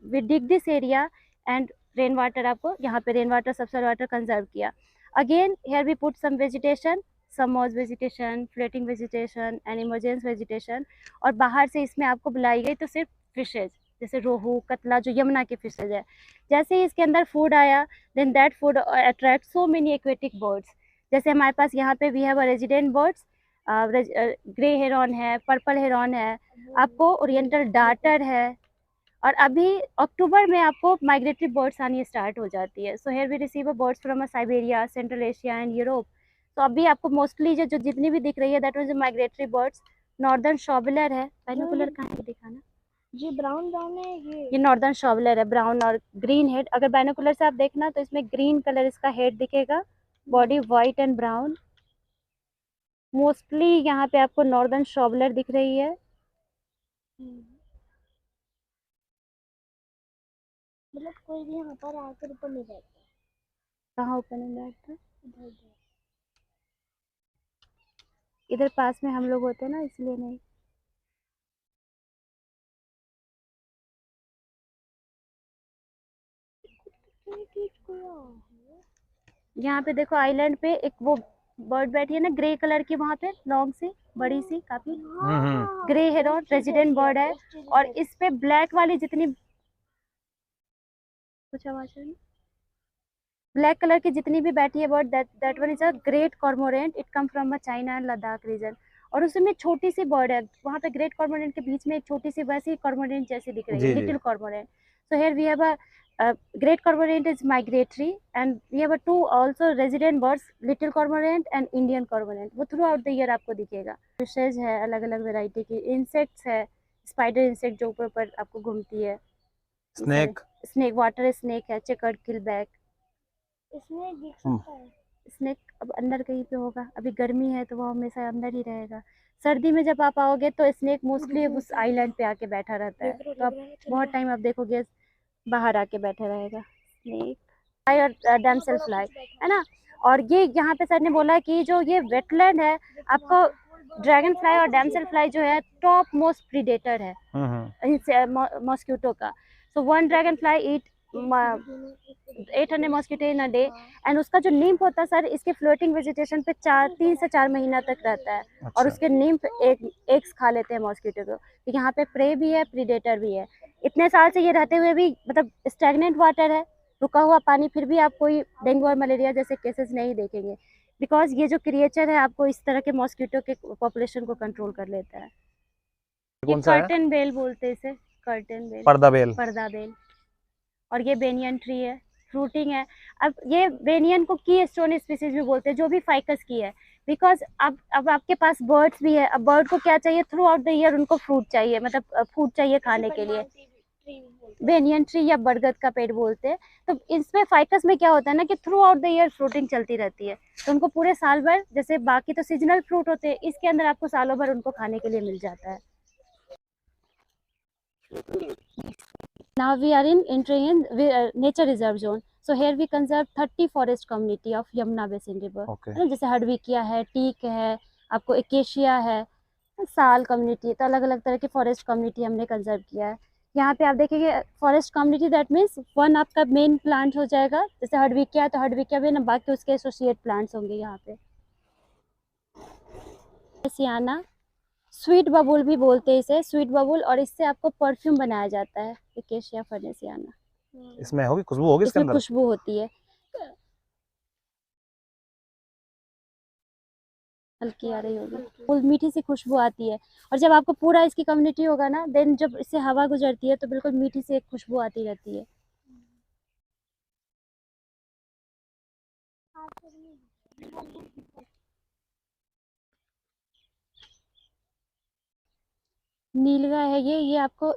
we dig this area and rain water, आपको यहाँ पे rain water subsoil water conserve किया। Again here we put some vegetation, some moss vegetation, floating vegetation and emergence vegetation. और बाहर से इसमें आपको बुलाई गई तो सिर्फ फिशेज, जैसे रोहू कतला जो यमुना के फिशेज है। जैसे ही इसके अंदर फूड आया then that food attract so many aquatic birds. जैसे हमारे पास यहाँ पे we have resident birds, grey heron है, पर्पल हेरॉन है, आपको ओरिएंटल डार्टर है, और अभी अक्टूबर में आपको माइग्रेटरी बर्ड्स आनी स्टार्ट हो जाती है। So here we receive birds from Siberia, central Asia and Europe. तो अभी आपको मोस्टली जो जितनी भी दिख रही है that was migratory birds. Northern shoveler है, बाइनोकुलर कहाँ है दिखाना, जी ब्राउन ब्राउन है ये नॉर्दर्न शॉबलर है, ब्राउन और ग्रीन हेड। अगर बाइनोकुलर से आप देखना तो इसमें ग्रीन कलर इसका हेड दिखेगा, body white and brown. Mostly यहाँ पे आपको नॉर्दर्न शॉबलर दिख रही है, मतलब कोई भी यहाँ पर आकर ऊपर नहीं बैठता। कहाँ ऊपर नहीं बैठता? इधर पास में हम लोग होते हैं ना, इसलिए नहीं। यहाँ पे देखो आइलैंड पे एक वो बर्ड बैठी है ना, ग्रे कलर की, वहाँ पे लॉन्ग सी, बड़ी सी काफी, ग्रे हेरोन रेजिडेंट बर्ड है। और इस पे ब्लैक वाली जितनी, कुछ आवाज है ना, ब्लैक कलर की जितनी भी बैठी है bird, that one is a great cormorant. It come from a China and Ladakh region. और उसमें छोटी सी बर्ड है वहाँ पे, ग्रेट कॉर्मोरेंट के बीच में एक छोटी सी वैसी कॉर्मोरेंट जैसी दिख रही है, little cormorant. So here we have a great cormorant is migratory and we have a two also resident birds, little cormorant and Indian cormorant. वो throughout the year आपको दिखेगा। फिशेज है अलग अलग वैरायटी की, इंसेक्ट्स है, स्पाइडर इंसेक्ट जो ऊपर ऊपर आपको घूमती है, स्नेक, स्नेक, वाटर स्नेक है, चेकर्ड किलबैक। इसमें दिख सकता है स्नेक अब अंदर कहीं पे होगा, अभी गर्मी है तो वो हमेशा अंदर ही रहेगा। सर्दी में जब आप आओगे तो स्नेक मोस्टली उस आइलैंड पे आके बैठा रहता है, तो आप बहुत टाइम आप देखोगे बाहर आके बैठे रहेगा स्नेक। फ्लाई और डैमसेल फ्लाई है ना। और ये यहाँ पे सर ने बोला कि जो ये वेटलैंड है, आपको ड्रैगन फ्लाई और डैमसेल फ्लाई जो है टॉप मोस्ट प्रीडेटर है मॉस्किटो का। So one dragon fly eat 800 mosquito in a day. And उसका जो नीम्फ होता है सर, इसके फ्लोटिंग वेजिटेशन पे 3 से 4 महीना तक रहता है। अच्छा। और उसके नीम्फ एग्स खा लेते हैं मॉस्किटो को। तो यहाँ पे प्रे भी है, प्रीडेटर भी है। इतने साल से ये रहते हुए भी मतलब स्टैग्नेंट वाटर है, रुका हुआ पानी, फिर भी आप कोई डेंगू और मलेरिया जैसे केसेस नहीं देखेंगे, बिकॉज ये जो क्रिएचर है आपको इस तरह के मॉस्किटो के पॉपुलेशन को कंट्रोल कर लेता है। कौन सा है? कर्टन बेल बोलते हैं इसे, कर्टन बेल, पर्दा बेल, पर्दा बेल। और ये बेनियन ट्री है, फ्रूटिंग है। अब ये बेनियन को की स्टोन स्पीसीज भी बोलते हैं, जो भी फाइकस की है, बिकॉज अब आपके पास बर्ड्स भी है। अब बर्ड को क्या चाहिए, थ्रू आउट द ईयर उनको फ्रूट चाहिए, मतलब फूड चाहिए खाने के लिए। बेनियन ट्री या बरगद का पेड़ बोलते हैं। तो इसमें फाइकस में क्या होता है ना कि through out the year fruiting चलती रहती है, तो उनको पूरे साल भर, जैसे बाकी तो सीजनल फ्रूट होते हैं, इसके अंदर आपको सालों भर उनको खाने के लिए मिल जाता है। Now we are entering in nature reserve zone. So here we conserve 30 forest community of Yamuna Basin River. Okay. है ना, जैसे हडविकिया है, टीक है, आपको एकेशिया है, साल कम्युनिटी, तो अलग अलग तरह की फॉरेस्ट कम्युनिटी हमने कंजर्व किया है। यहाँ पे आप देखेंगे forest community, that means one आपका मेन प्लांट हो जाएगा। जैसे हडविकिया है तो हडविकिया भी ना, बाकी उसके एसोसिएट प्लांट्स होंगे यहाँ पे। सियाना, स्वीट बबुल भी बोलते हैं इसे, स्वीट बबुल, और इससे आपको परफ्यूम बनाया जाता है, एकेशिया फर्नेसियाना। इसमें होगी खुशबू, होगी इसके इसमें अंदर खुशबू होती है, हल्की आ रही होगी, फुल मीठी सी खुशबू आती है। और जब आपको पूरा इसकी कम्युनिटी होगा ना, देन जब इससे हवा गुजरती है तो बिल्कुल मीठी सी एक खुशबू आती रहती है। नीलगाय है ये आपको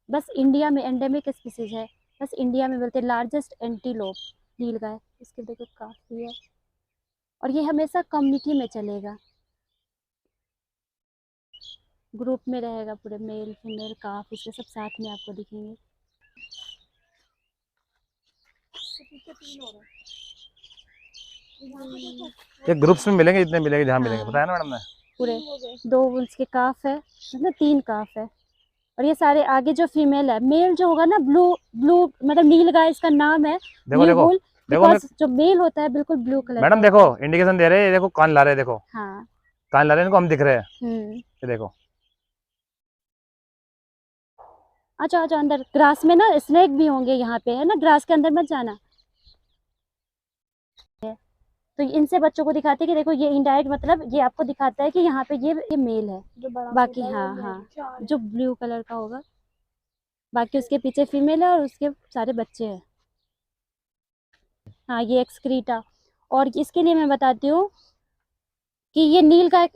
बस इंडिया में एंडेमिक स्पीसीज है, बस इंडिया में मिलते, लार्जेस्ट एंटीलोप नीलगाय। इसके देखो काफी है, और ये हमेशा कम्युनिटी में चलेगा, ग्रुप में रहेगा, पूरे मेल फीमेल काफ इसके सब साथ में आपको दिखेंगे। ये ग्रुप्स में मिलेंगे, जितने मिलेंगे, जहाँ मिलेंगे, हाँ। बताया ना मैडम ने। पूरे 2 उसके काफ है, मतलब 3 काफ है। और ये सारे आगे जो फीमेल है, मेल जो होगा ना ब्लू ब्लू, मतलब नीलगाय इसका नाम है। देखो देखो देखो, जो मेल होता है बिल्कुल ब्लू कलर। मैडम देखो इंडिकेशन दे रहे हैं, ये देखो कान ला रहे हैं, देखो हाँ, कान ला रहे हैं, इनको हम दिख रहे हैं, ये देखो। अच्छा अंदर ग्रास में ना स्नेक भी होंगे यहाँ पे, है ना, ग्रास के अंदर मत जाना। तो इनसे बच्चों को दिखाते हैं कि देखो ये इनडायरेक्ट, मतलब ये आपको दिखाता है कि यहाँ पे ये मेल है, बाकी हाँ जो ब्लू कलर का होगा, बाकी उसके पीछे फीमेल है और उसके सारे बच्चे हैं। हाँ, ये एक्सक्रीटा। और इसके लिए मैं बताती हूँ कि ये nilgai,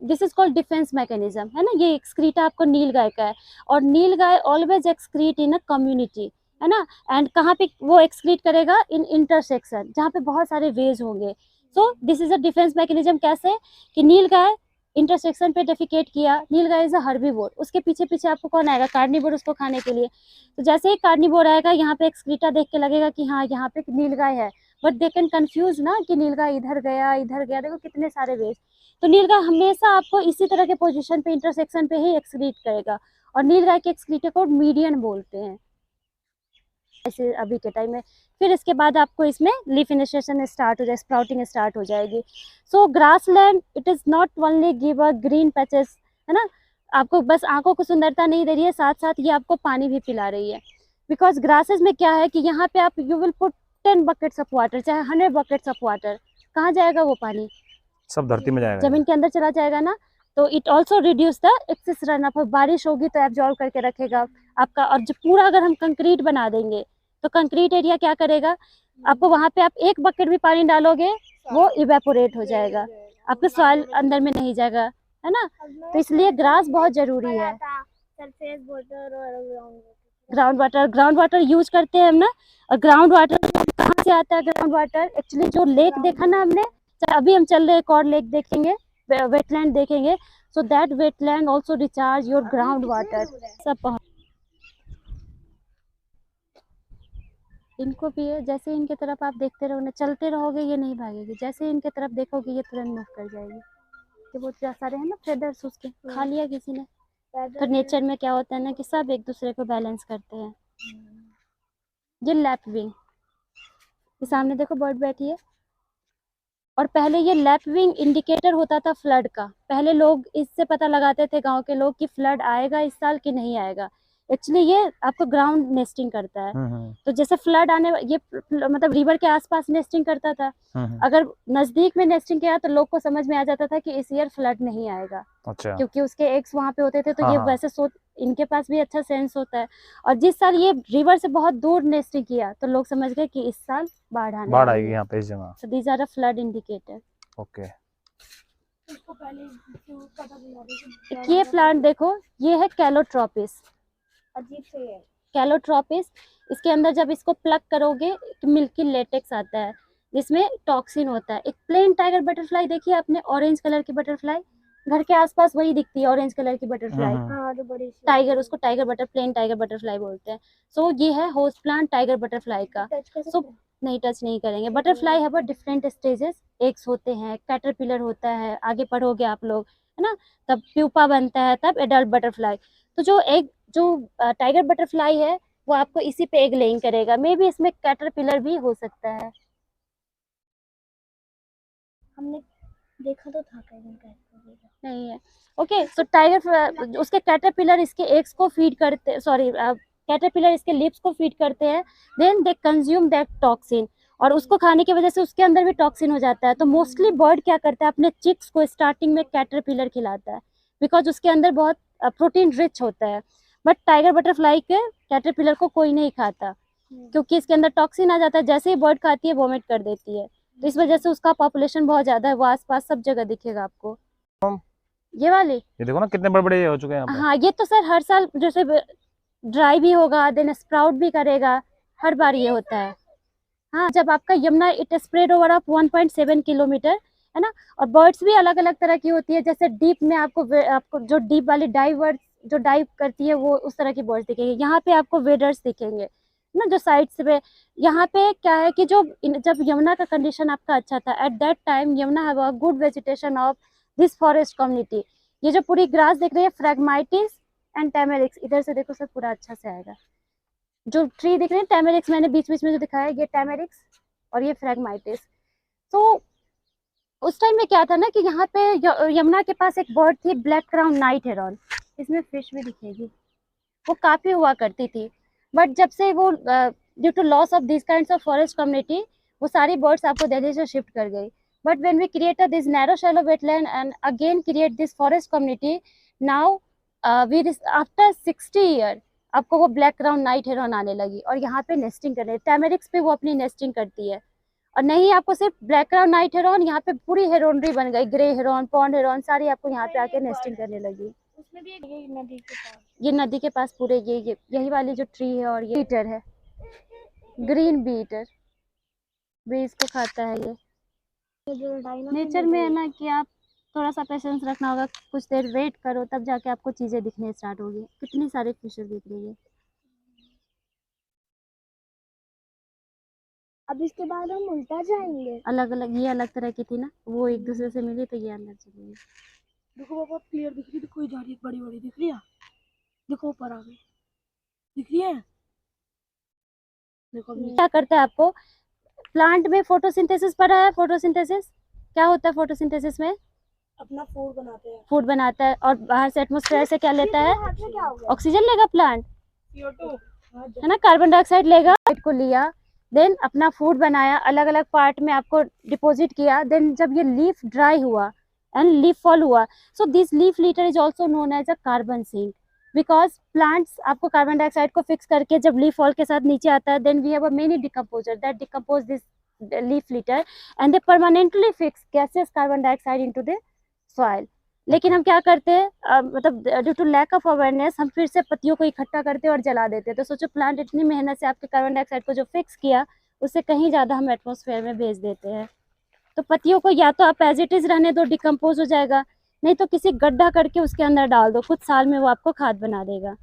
this is called defence mechanism, है ना। ये एक्सक्रीटा आपको नीलगाय का है, और nilgai always excrete in a community, है ना। एंड कहाँ पे वो एक्सक्रीट करेगा, इन इंटरसेक्शन, जहाँ पे बहुत सारे वेज होंगे। So this is a defence mechanism. कैसे कि नीलगाय इंटरसेक्शन पे डेफिकेट किया, नीलगाय इज अ हर्बीवोर, उसके पीछे पीछे आपको कौन आएगा, कार्निवोर, उसको खाने के लिए। तो जैसे ही कार्निवोर आएगा, यहाँ पे एक्सक्रीटा देख के लगेगा कि हाँ यहाँ पे नीलगाय है, बट दे कैन कंफ्यूज ना कि नीलगाय इधर गया, देखो कितने सारे वेज। तो नीलगाय हमेशा आपको इसी तरह के पोजीशन पे, इंटरसेक्शन पे ही एक्सक्रीट करेगा, और नीलगाय के एक्सक्रीटर को मीडियन बोलते हैं ऐसे अभी के टाइम में। फिर इसके बाद आपको इसमें लीफ इनिशिएशन स्टार्ट हो जाए, स्प्राउटिंग स्टार्ट हो जाएगी। So grassland it is not only give a green patches, है ना, आपको बस आंखों को सुंदरता नहीं दे रही है, साथ साथ ये आपको पानी भी पिला रही है। बिकॉज ग्रासेस में क्या है कि यहाँ पे आप you will put 10 buckets of water, चाहे 100 बकेट्स ऑफ वाटर, कहाँ जाएगा वो पानी, सब धरती में जाएगा। जमीन के अंदर चला जाएगा ना। तो it also reduce the excess run up, बारिश होगी तो एब्जॉर्ब करके रखेगा आपका। और जो पूरा अगर हम कंक्रीट बना देंगे तो कंक्रीट एरिया क्या करेगा, आपको वहाँ पे आप 1 बकेट भी पानी डालोगे वो इवेपोरेट हो जाएगा, आपके सॉइल अंदर में नहीं जाएगा, है ना। तो इसलिए ग्रास बहुत जरूरी है। सरफेस वाटर और ग्राउंड वाटर यूज करते हैं हम ना। और ग्राउंड वाटर कहाँ से आता है, ग्राउंड वाटर एक्चुअली जो लेक देखा ना हमने, अभी हम चल रहे एक और लेक देखेंगे, वेटलैंड देखेंगे, so that wetland also recharge your ground water. सब इनको भी है, जैसे इनके तरफ आप देखते रहोगे, चलते रहोगे ये नहीं भागेगी, जैसे इनके तरफ देखोगे ये तुरंत मूव कर जाएगी। कि वो बहुत सारे हैं ना फेदर्स, उसके खा लिया किसी ने। तो नेचर में क्या होता है ना कि सब एक दूसरे को बैलेंस करते हैं। ये लैप विंग, ये सामने देखो बर्ड बैठी है, और पहले ये लैप विंग इंडिकेटर होता था फ्लड का। पहले लोग इससे पता लगाते थे गांव के लोग कि फ्लड आएगा इस साल कि नहीं आएगा। एक्चुअली ये आपको ग्राउंड नेस्टिंग करता है। तो जैसे फ्लड आने, ये मतलब रिवर के आसपास नेस्टिंग करता था। अगर नजदीक में नेस्टिंग किया तो लोग को समझ में आ जाता था कि इस ईयर फ्लड नहीं आएगा। अच्छा। क्योंकि उसके एग्स वहां पे होते थे, तो हाँ, ये हाँ। वैसे इनके पास भी अच्छा सेंस होता है। और जिस साल ये रिवर से बहुत दूर नेस्टिंग किया तो लोग समझ गए कि इस साल बाढ़ आएगी यहाँ पे इस जगह। So these are a flood indicator. Okay. ये प्लांट देखो, ये है कैलोट्रोपिस। अजीब से है कैलोट्रोपिस, इसके अंदर जब इसको प्लग करोगे तो मिल्की लेटेक्स आता है जिसमें टॉक्सिन होता है। एक प्लेन टाइगर बटरफ्लाई देखिए आपने, ऑरेंज कलर की बटरफ्लाई, घर के आसपास वही दिखती है, ऑरेंज कलर की बटरफ्लाई। हाँ जो बड़ी सी टाइगर, उसको tiger butter, plain tiger butterfly बोलते हैं। सो ये है होस्ट प्लांट टाइगर बटरफ्लाई का। सो नहीं, टच नहीं करेंगे। बटरफ्लाई है डिफरेंट स्टेजेस, एग्स होते हैं, कैटरपिलर होता है, आगे पढ़ोगे आप लोग, है ना, तब प्यूपा बनता है, तब एडल्ट बटरफ्लाई। तो जो टाइगर बटरफ्लाई है वो आपको इसी पे एग लेइंग करेगा। मे बी इसमें कैटरपिलर भी हो सकता है। हमने देखा तो था कहीं नहीं है। ओके, सो टाइगर, उसके कैटरपिलर इसके एग्स को फीड करते, सॉरी कैटरपिलर इसके लिप्स को फीड करते हैं, then they consume that toxin, और उसको खाने की वजह से उसके अंदर भी टॉक्सिन हो जाता है। तो मोस्टली बर्ड क्या करता है, अपने चिक्स को स्टार्टिंग में कैटरपिलर खिलाता है, बिकॉज उसके अंदर बहुत प्रोटीन रिच होता है। बट टाइगर बटरफ्लाई के कैटरपिलर को कोई नहीं खाता, क्योंकि इसके अंदर टॉक्सिन आ जाता है, जैसे ही बर्ड खाती है वोमिट कर देती है। तो इस वजह से उसका पॉपुलेशन बहुत ज्यादा है, वो आसपास सब जगह दिखेगा आपको। ये वाली, ये देखो ना कितने बड़े बड़े हो चुके हैं यहाँ पे। हाँ ये तो सर हर साल जैसे ड्राई भी होगा, देन स्प्राउट भी करेगा, हर बार ये होता है। हाँ, जब आपका Yamuna it spread over of 1.7 kilometre, है ना। और बर्ड्स भी अलग अलग तरह की होती है, जैसे डीप में आपको जो डीप वाली डाइवर्स जो डाइव करती है वो उस तरह की बर्ड्स दिखेंगे। यहाँ पे आपको वेडर्स दिखेंगे ना, जो साइड से। यहाँ पे क्या है कि जब यमुना का कंडीशन आपका अच्छा था, at that time Yamuna have a good vegetation of this forest community. ये जो पूरी ग्रास दिख रही है, फ्रैगमाइटिस एंड टैमेरिक्स, इधर से देखो सर पूरा अच्छा से आएगा। जो ट्री दिख रहे हैं टैमेरिक्स, मैंने बीच बीच में जो दिखाया ये टैमेरिक्स और ये फ्रैगमाइटिस। तो उस टाइम में क्या था ना कि यहाँ पे यमुना के पास एक बर्ड थी, ब्लैक क्राउन नाइट हेरॉन, इसमें फिश भी दिखेगी, वो काफी हुआ करती थी। बट जब से वो due to loss of this kinds of forest community, वो सारी बर्ड्स आपको दिल्ली से शिफ्ट कर गई। But when we created this narrow shallow wetland and again create this forest community, now we after 60 year आपको वो ब्लैक क्राउन नाइट हेरॉन आने लगी, और यहाँ पे नेस्टिंग करने, टैमेरिक्स पे वो अपनी नेस्टिंग करती है। और नहीं आपको सिर्फ ब्लैक क्राउन नाइट हेरॉन, यहाँ पे पूरी हेरोनरी बन गई, ग्रे हेरॉन, पॉन्ड हेरॉन, सारी आपको यहाँ पे आके नेस्टिंग करने लगी। उसमें भी एक नदी के पास, ये नदी के पास पूरे यही वाली जो ट्री है, और ये बीटर है, ग्रीन बीटर, बीज को खाता है ये। जो डायनो नेचर में है ना कि आप थोड़ा सा पेशेंस रखना होगा, कुछ देर वेट करो तब जाके आपको चीज़ें दिखने स्टार्ट होगी। कितनी सारी फिशेस दिख रही है। अब इसके बाद हम उल्टा जाएंगे। अलग अलग, ये अलग तरह की थी ना, वो एक दूसरे से मिली तो ये अंदर चली गई। देखो पापा क्लियर दिख रही है, कोई जा रही है बड़ी बड़ी दिख रही है। देखो ऊपर आ गई, दिख रही है। देखो अभी क्या करता है आपको प्लांट में फोटोसिंथेसिस पढ़ा है? फोटोसिंथेसिस क्या होता है? फोटोसिंथेसिस में अपना फूड बनाते हैं। फूड बनाता है और बाहर से एटमॉस्फेयर से क्या लेता है? हाथ में क्या हो गया? ऑक्सीजन लेगा प्लांट, CO2 है ना, कार्बन डाइऑक्साइड लेगा, को लिया, देन अपना फूड बनाया, अलग अलग पार्ट में आपको डिपॉजिट किया, देन जब ये लीफ ड्राई हुआ एंड लीफ फॉल हुआ, so this leaf litter is also known as a carbon sink, because plants आपको कार्बन डाइऑक्साइड को फिक्स करके जब लीफ फॉल के साथ नीचे आता है, then we have a many decomposer that decompose this leaf litter and they permanently fix gases carbon dioxide into the soil. लेकिन हम क्या करते हैं, मतलब due to lack of awareness हम फिर से पत्तियों को इकट्ठा करते हैं और जला देते हैं। तो सोचो प्लांट इतनी मेहनत से आपके कार्बन डाइऑक्साइड को जो फिक्स किया उससे कहीं ज़्यादा हम एटमॉस्फेयर में भेज देते हैं। तो पत्तियों को या तो आप एज इट इज़ रहने दो, डिकम्पोज हो जाएगा, नहीं तो किसी गड्ढा करके उसके अंदर डाल दो, कुछ साल में वो आपको खाद बना देगा।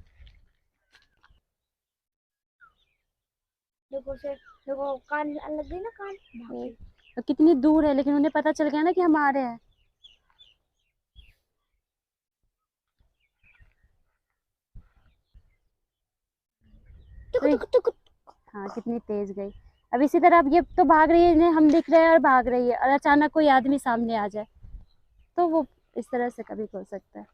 देखो से देखो कान लग गई ना, कान। तो कितनी दूर है, लेकिन उन्हें पता चल गया ना कि हम आ रहे हैं। हाँ कितनी तेज गई। अब इसी तरह अब ये तो भाग रही है, इन्हें हम दिख रहे हैं और भाग रही है, और अचानक कोई आदमी सामने आ जाए तो वो इस तरह से कभी हो सकता है,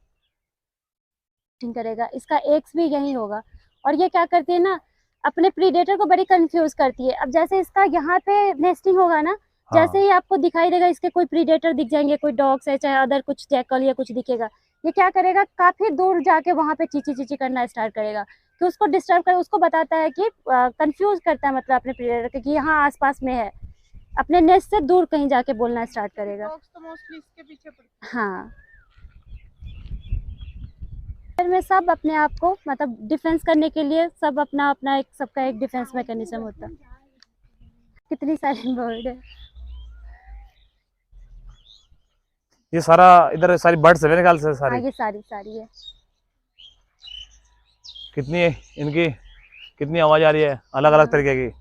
करेगा। इसका एक्स भी यही होगा। और ये क्या करती है ना, अपने प्रीडेटर को बड़ी कंफ्यूज करती है। अब जैसे इसका यहाँ पे नेस्टिंग होगा ना, जैसे ही आपको दिखाई देगा इसके कोई प्रीडेटर दिख जाएंगे, कोई डॉग्स है चाहे अदर कुछ जैकल या कुछ दिखेगा, ये क्या करेगा, काफी दूर जाके वहां पे चीची चीची करना स्टार्ट करेगा, कि उसको डिस्टर्ब कर, उसको बताता है कि कंफ्यूज करता है, मतलब अपने प्रीडेटर के कि यहाँ आसपास में है, अपने नेस्ट से दूर कहीं जाके बोलना स्टार्ट करेगा। डॉग्स तो मोस्टली इसके पीछे पड़ते हैं। हाँ, में सब अपने आप को मतलब डिफेंस करने के लिए सब अपना अपना एक सबका एक डिफेंस मैकेनिज्म होता है। कितनी सारी बर्ड है। ये सारा इधर सारी बर्ड्स है मेरे ख्याल से हाँ सारी। ये सारी सारी है। कितनी इनकी कितनी आवाज आ रही है अलग अलग तरीके की।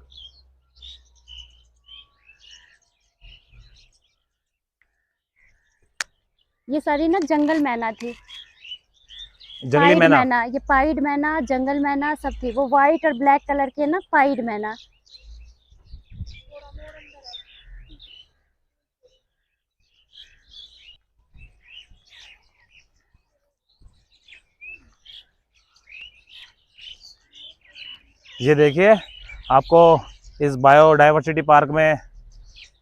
ये सारी ना जंगल मैना थी, जंगली पाइड मैना। मैना, ये पाइड मैना, जंगल मैना सब थी, वो व्हाइट और ब्लैक कलर के ना पाइड मैना। ये देखिए आपको इस बायोडाइवर्सिटी पार्क में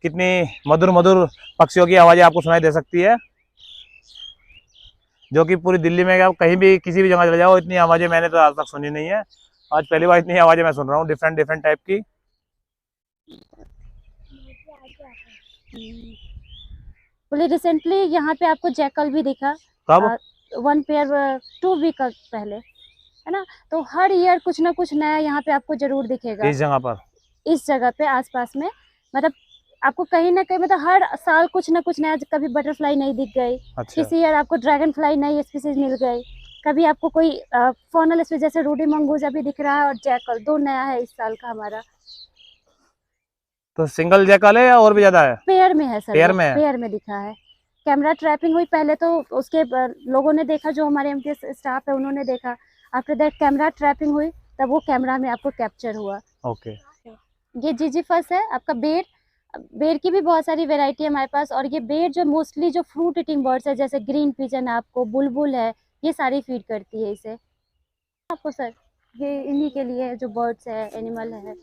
कितनी मधुर मधुर पक्षियों की आवाज़ें आपको सुनाई दे सकती है, जो कि पूरी दिल्ली में आप कहीं भी किसी भी जगह चले जाओ इतनी आवाज़ें मैंने तो आज तक सुनी नहीं है। आज पहली बार इतनी आवाज़ें मैं सुन रहा हूँ डिफरेंट डिफरेंट टाइप की। बोले रिसेंटली यहाँ पे आपको जैकल भी दिखा, कब? 1 पेयर 2 वीक पहले, है ना। तो हर ईयर कुछ ना कुछ नया यहाँ पे आपको जरूर दिखेगा, इस जगह पर, इस जगह पे आसपास में, मतलब आपको कहीं ना कहीं, मतलब हर साल कुछ ना कुछ नया। कभी बटरफ्लाई नहीं दिख गई, अच्छा। किसी ईयर आपको ड्रैगन फ्लाई नई स्पीसीज मिल गई, कभी आपको कोई फॉनल स्पीसीज जैसे रूडी मंगूज अभी दिख रहा है, और जैकल 2 नया है इस साल का हमारा। तो सिंगल जैकल है या और भी ज्यादा है? पेयर में है सर, पेयर में है। पेयर में दिखा है। कैमरा ट्रैपिंग हुई पहले, तो उसके लोगों ने देखा, जो हमारे एमटी स्टाफ है उन्होंने देखा। आफ्टर दैट कैमरा ट्रैपिंग हुई, तब वो कैमरा में आपको कैप्चर हुआ। ओके। ये जिजीफस है आपका बेर। बेर की भी बहुत सारी वेराइटी है हमारे पास, और ये बेर जो मोस्टली जो फ्रूट ईटिंग बर्ड्स है, जैसे ग्रीन पिजन आपको, बुलबुल है, ये सारी फीड करती है इसे आपको सर। ये इन्हीं के लिए जो बर्ड्स है, एनिमल है।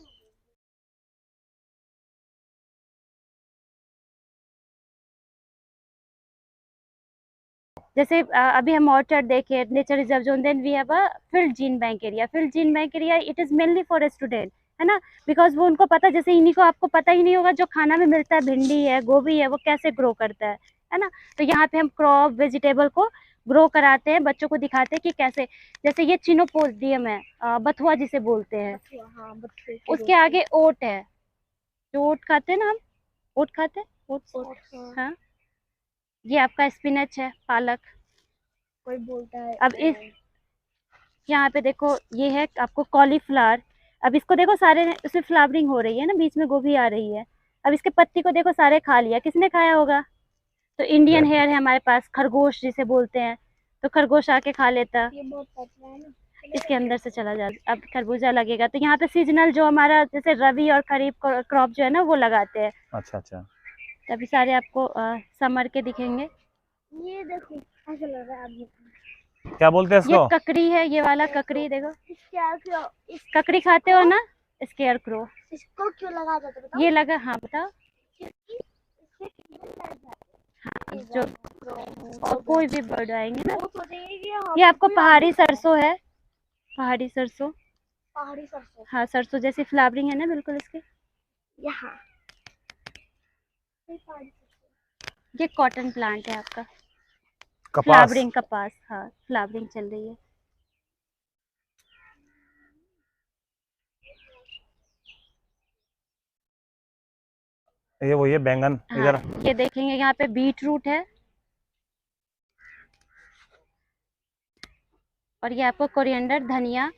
जैसे अभी हम ऑर्चर्ड देखे, nature reserve zone, then we have a field gene bank area. Field gene bank area it is mainly for student, है ना, बिकॉज वो उनको पता, जैसे इन्हीं को आपको पता ही नहीं होगा जो खाना में मिलता है, भिंडी है, गोभी है, वो कैसे ग्रो करता है ना। तो यहाँ पे हम क्रॉप वेजिटेबल को ग्रो कराते हैं, बच्चों को दिखाते हैं कि कैसे। जैसे ये चिनोपोडियम है, बथुआ जिसे बोलते हैं, उसके आगे ओट है, जो ओट खाते हैं ना हम, ओट खाते हैं, ओट, हाँ, ये आपका स्पिनच है, पालक। कोई बोलता है अब इस यहाँ पे देखो, ये है आपको कॉलीफ्लावर। अब इसको देखो, सारे उसमें फ्लावरिंग हो रही है ना, बीच में गोभी आ रही है। अब इसके पत्ती को देखो, सारे खा लिया, किसने खाया होगा? तो इंडियन हेयर है हमारे पास, खरगोश जिसे बोलते हैं, तो खरगोश आके खा लेता। ये बहुत पक रहा है ना। इसके अंदर से चला जा, अब खरबूजा लगेगा। तो यहाँ पे सीजनल जो हमारा जैसे रबी और खरीफ क्रॉप जो है ना, वो लगाते हैं। अच्छा अच्छा। तो अभी सारे आपको समर के दिखेंगे। ये देखो ऐसा लग रहा है अभी। क्या बोलते हैं ये इसको? ककड़ी है, ये वाला ककड़ी देखो। इसको ककड़ी खाते हो ना? Square crow. इसको क्यों लगा जाता है बताओ? ये लगा, हाँ बताओ। क्योंकि इससे कीड़े लग जाते हाँ, हैं। जो और कोई भी बर्ड आएंगे ना। वो सोचेंगे कि हाँ, ये आपको कोई पहाड़ी आदमी सरसों है, पहाड़ी सरसों। पहाड़ी सरसों हाँ, सरसों जैसी फ्लावरिंग है ना बिल्कुल इसकी। यहाँ ये पहाड़ी सरसों। ये कॉटन प्लांट है आपका, कपास। फ्लावरिंग कपास। हाँ, फ्लावरिंग चल रही है। ये वही है बैंगन हाँ, इधर। ये देखेंगे यहाँ पे बीट रूट है, और ये आपको कोरिएंडर, धनिया।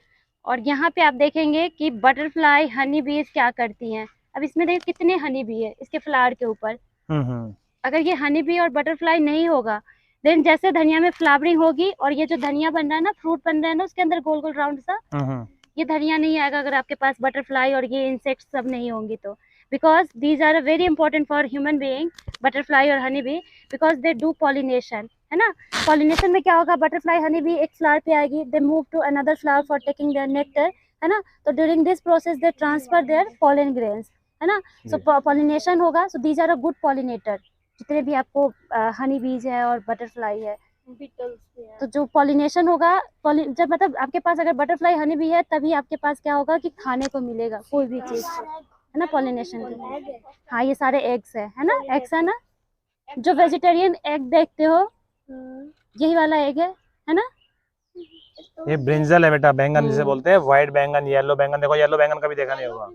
और यहाँ पे आप देखेंगे कि बटरफ्लाई हनी बीज क्या करती हैं। अब इसमें देखिए कितने हनी बी है इसके फ्लावर के ऊपर। हम्म। अगर ये हनी बी और बटरफ्लाई नहीं होगा, देन जैसे धनिया में फ्लावरिंग होगी, और ये जो धनिया बन रहा है ना, फ्रूट बन रहा है ना उसके अंदर गोल गोल राउंड सा, ये धनिया नहीं आएगा अगर आपके पास बटरफ्लाई और ये इंसेक्ट्स सब नहीं होंगी तो। Because these are very important for human being, butterfly और honey bee, because they do pollination, है ना। पॉलिनेशन में क्या होगा, बटरफ्लाई हनी बी एक फ्लावर पे आएगी, they move to another flower for taking their nectar, है ना। तो during this process they transfer their pollen grains, है ना। सो पॉलिनेशन होगा, so these are a good pollinator, जितने भी आपको हनी बीज है और बटरफ्लाई है। तो जो पॉलिनेशन होगा, जब मतलब आपके पास अगर बटरफ्लाई हनी भी है, तभी आपके पास क्या होगा कि खाने को मिलेगा कोई भी चीज, है ना, पॉलिनेशन के। हाँ, ये सारे एग्स है ना, एग्स है ना। जो वेजिटेरियन एग देखते हो, यही वाला एग है ना। ये ब्रिंजल है बेटा, बैंगन जिसे बोलते हैं, व्हाइट बैंगन, येलो बैंगन। देखो येलो बैंगन कभी देखा नहीं होगा।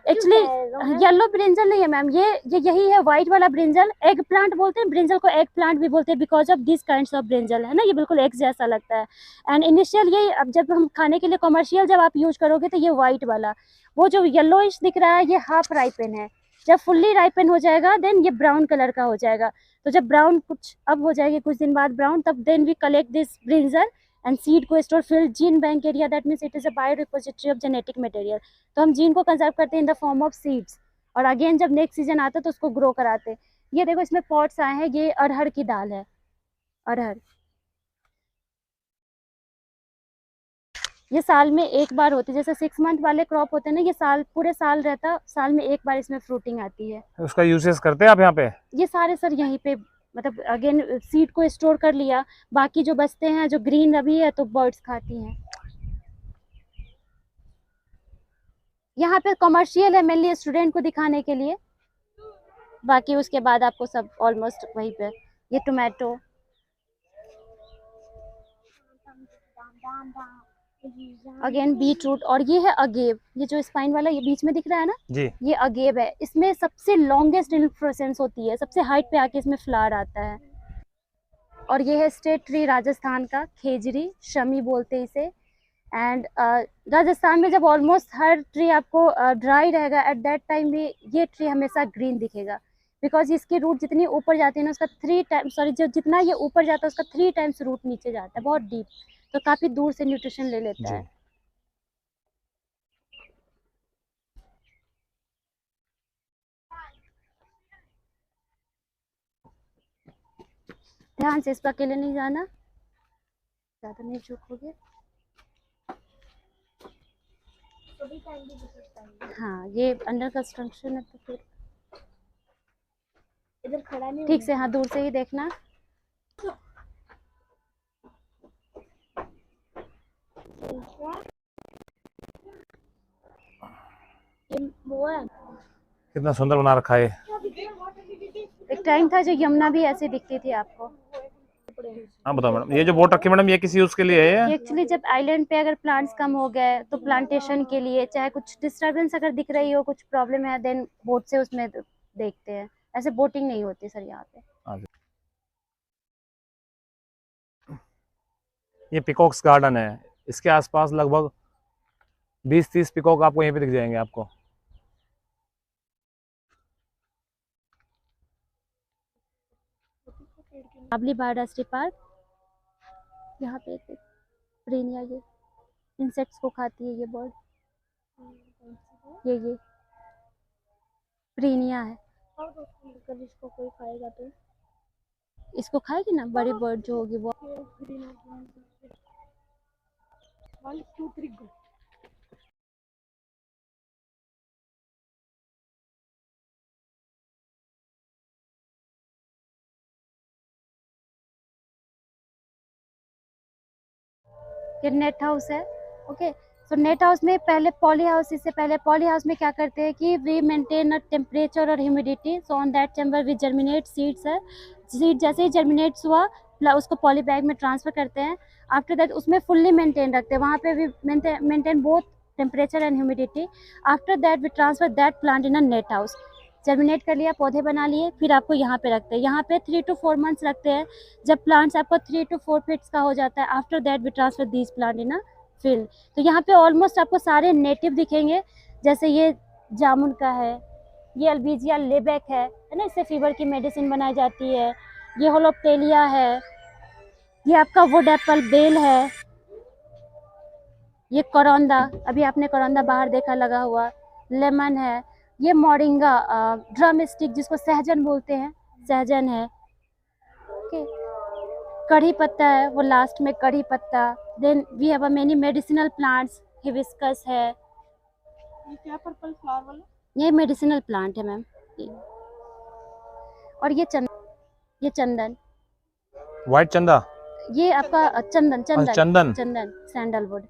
एक्चुअली येलो ब्रिंजल नहीं है मैम, ये यही है व्हाइट वाला ब्रिंजल। एग प्लांट बोलते हैं, ब्रिंजल को एग प्लांट भी बोलते हैं, because of this kinds of brinjal, है ना। ये बिल्कुल एग जैसा लगता है। एंड इनिशियल ये, अब जब हम खाने के लिए कमर्शियल जब आप यूज करोगे, तो ये व्हाइट वाला, वो जो येलोइश दिख रहा है, ये हाफ राइपन है। जब फुल्ली राइपन हो जाएगा, देन ये ब्राउन कलर का हो जाएगा। तो जब ब्राउन कुछ अब हो जाएगी, कुछ दिन बाद ब्राउन, तब then we collect this brinjal and seed को store fill gene bank area, that means it is a bio repository of genetic material. तो हम जीन को कंजर्व करते हैं in the form of seeds, और अगेन जब next season आता है तो उसको ग्रो कराते हैं। ये देखो इसमें पॉट्स आए हैं, ये अरहर की दाल है, अरहर। ये साल में एक बार होती है, जैसे 6 मंथ वाले क्रॉप होते हैं ना, ये साल पूरे साल रहता, साल में एक बार इसमें फ्रूटिंग आती है। उसका यूसेस करते हैं आप यहाँ पे? ये सारे सर यहीं पे, मतलब अगेन सीड को स्टोर कर लिया, बाकी जो बचते हैं, जो ग्रीन अभी है तो बर्ड्स खाती हैं। यहाँ पे कमर्शियल है, मेनली स्टूडेंट को दिखाने के लिए, बाकी उसके बाद आपको सब ऑलमोस्ट वहीं पे। ये टोमेटो, अगेन बीट रूट, और ये है अगेव। ये जो स्पाइन वाला ये बीच में दिख रहा है ना जी, ये अगेव है। इसमें सबसे लॉन्गेस्ट इन्फ्लोरेसेंस होती है, सबसे हाइट पे आके इसमें फ्लावर आता है। और ये है स्टेट ट्री राजस्थान का, खेजरी, शमी बोलते हैं इसे। एंड राजस्थान में जब ऑलमोस्ट हर ट्री आपको ड्राई रहेगा, एट दैट टाइम भी ये ट्री हमेशा ग्रीन दिखेगा, बिकॉज इसकी रूट जितनी ऊपर जाती है ना, उसका 3 टाइम, सॉरी, जो जितना ये ऊपर जाता है उसका 3 टाइम्स रूट नीचे जाता है, बहुत डीप, तो काफी दूर से न्यूट्रिशन ले लेता है। ध्यान से, इस पर अकेले नहीं जाना, ज्यादा नहीं झुकोगे। हाँ, ये अंडर कंस्ट्रक्शन है, तो फिर इधर खड़ा नहीं ठीक से, हाँ दूर से ही देखना। वो है। कितना सुंदर बना रखा है। एक टाइम था जो यमुना भी ऐसे दिखती थी आपको। हाँ बताओ मैडम, ये जो बोट रखी है मैडम, ये किसी यूज के लिए है? एक्चुअली जब आइलैंड पे अगर प्लांट्स कम हो गए, तो प्लांटेशन के लिए, चाहे कुछ डिस्टरबेंस अगर दिख रही हो, कुछ प्रॉब्लम है, देन बोट से उसमें देखते हैं। ऐसे बोटिंग नहीं होती सर यहाँ पे। ये पिकॉक्स गार्डन है। इसके आसपास लगभग 20-30 पिकॉक आपको यहीं पे दिख जाएंगे आपको। बाबली बायोडायवर्सिटी पार्क, यहाँ पे एक प्रीनिया, ये इंसेक्ट्स को खाती है ये बर्ड, ये प्रीनिया है। और दोस्तों अगर इसको कोई खाएगा तो इसको खाएगी ना, बड़ी बर्ड जो होगी वो। ये ग्रीन और 1 2 3 गो। ये नेट हाउस है। ओके, सो नेट हाउस में पहले पॉली हाउस, इससे पहले पॉली हाउस में क्या करते हैं कि वी मेंटेन अ टेम्परेचर और humidity, so on that chamber we germinate seeds है। सीड जैसे ही जर्मिनेट्स हुआ उसको पॉली बैग में ट्रांसफ़र करते हैं। आफ्टर दैट उसमें फुल्ली मेंटेन रखते हैं, वहाँ पे we maintain both temperature and humidity. After that we transfer that plant in a net house. Germinate कर लिया, पौधे बना लिए, फिर आपको यहाँ पे रखते हैं। यहाँ पे 3 to 4 मंथ्स रखते हैं। जब प्लांट्स आपको 3 to 4 फीट्स का हो जाता है, after that we transfer these plant in a field. तो यहाँ पे ऑलमोस्ट आपको सारे नेटिव दिखेंगे, जैसे ये जामुन का है, ये अल्बीजिया लेबेक है ना, इससे फीवर की मेडिसिन बनाई जाती है। ये होलोप्टेलिया है, ये आपका वुड एप्पल बेल है, ये करौंदा, अभी आपने करौंदा बाहर देखा लगा हुआ, लेमन है, ये मोरिंगा ड्रम स्टिक जिसको सहजन बोलते हैं, सहजन है। ओके, कढ़ी पत्ता है, वो लास्ट में कढ़ी पत्ता। Then we have a many medicinal plants, hibiscus है। ये क्या पर्पल फ्लावर वाला? ये मेडिसिनल प्लांट है मैम। और ये चंदन, व्हाइट चंदा, ये आपका चंदन अच्छा, चंदन। चंदन सैंडलवुड।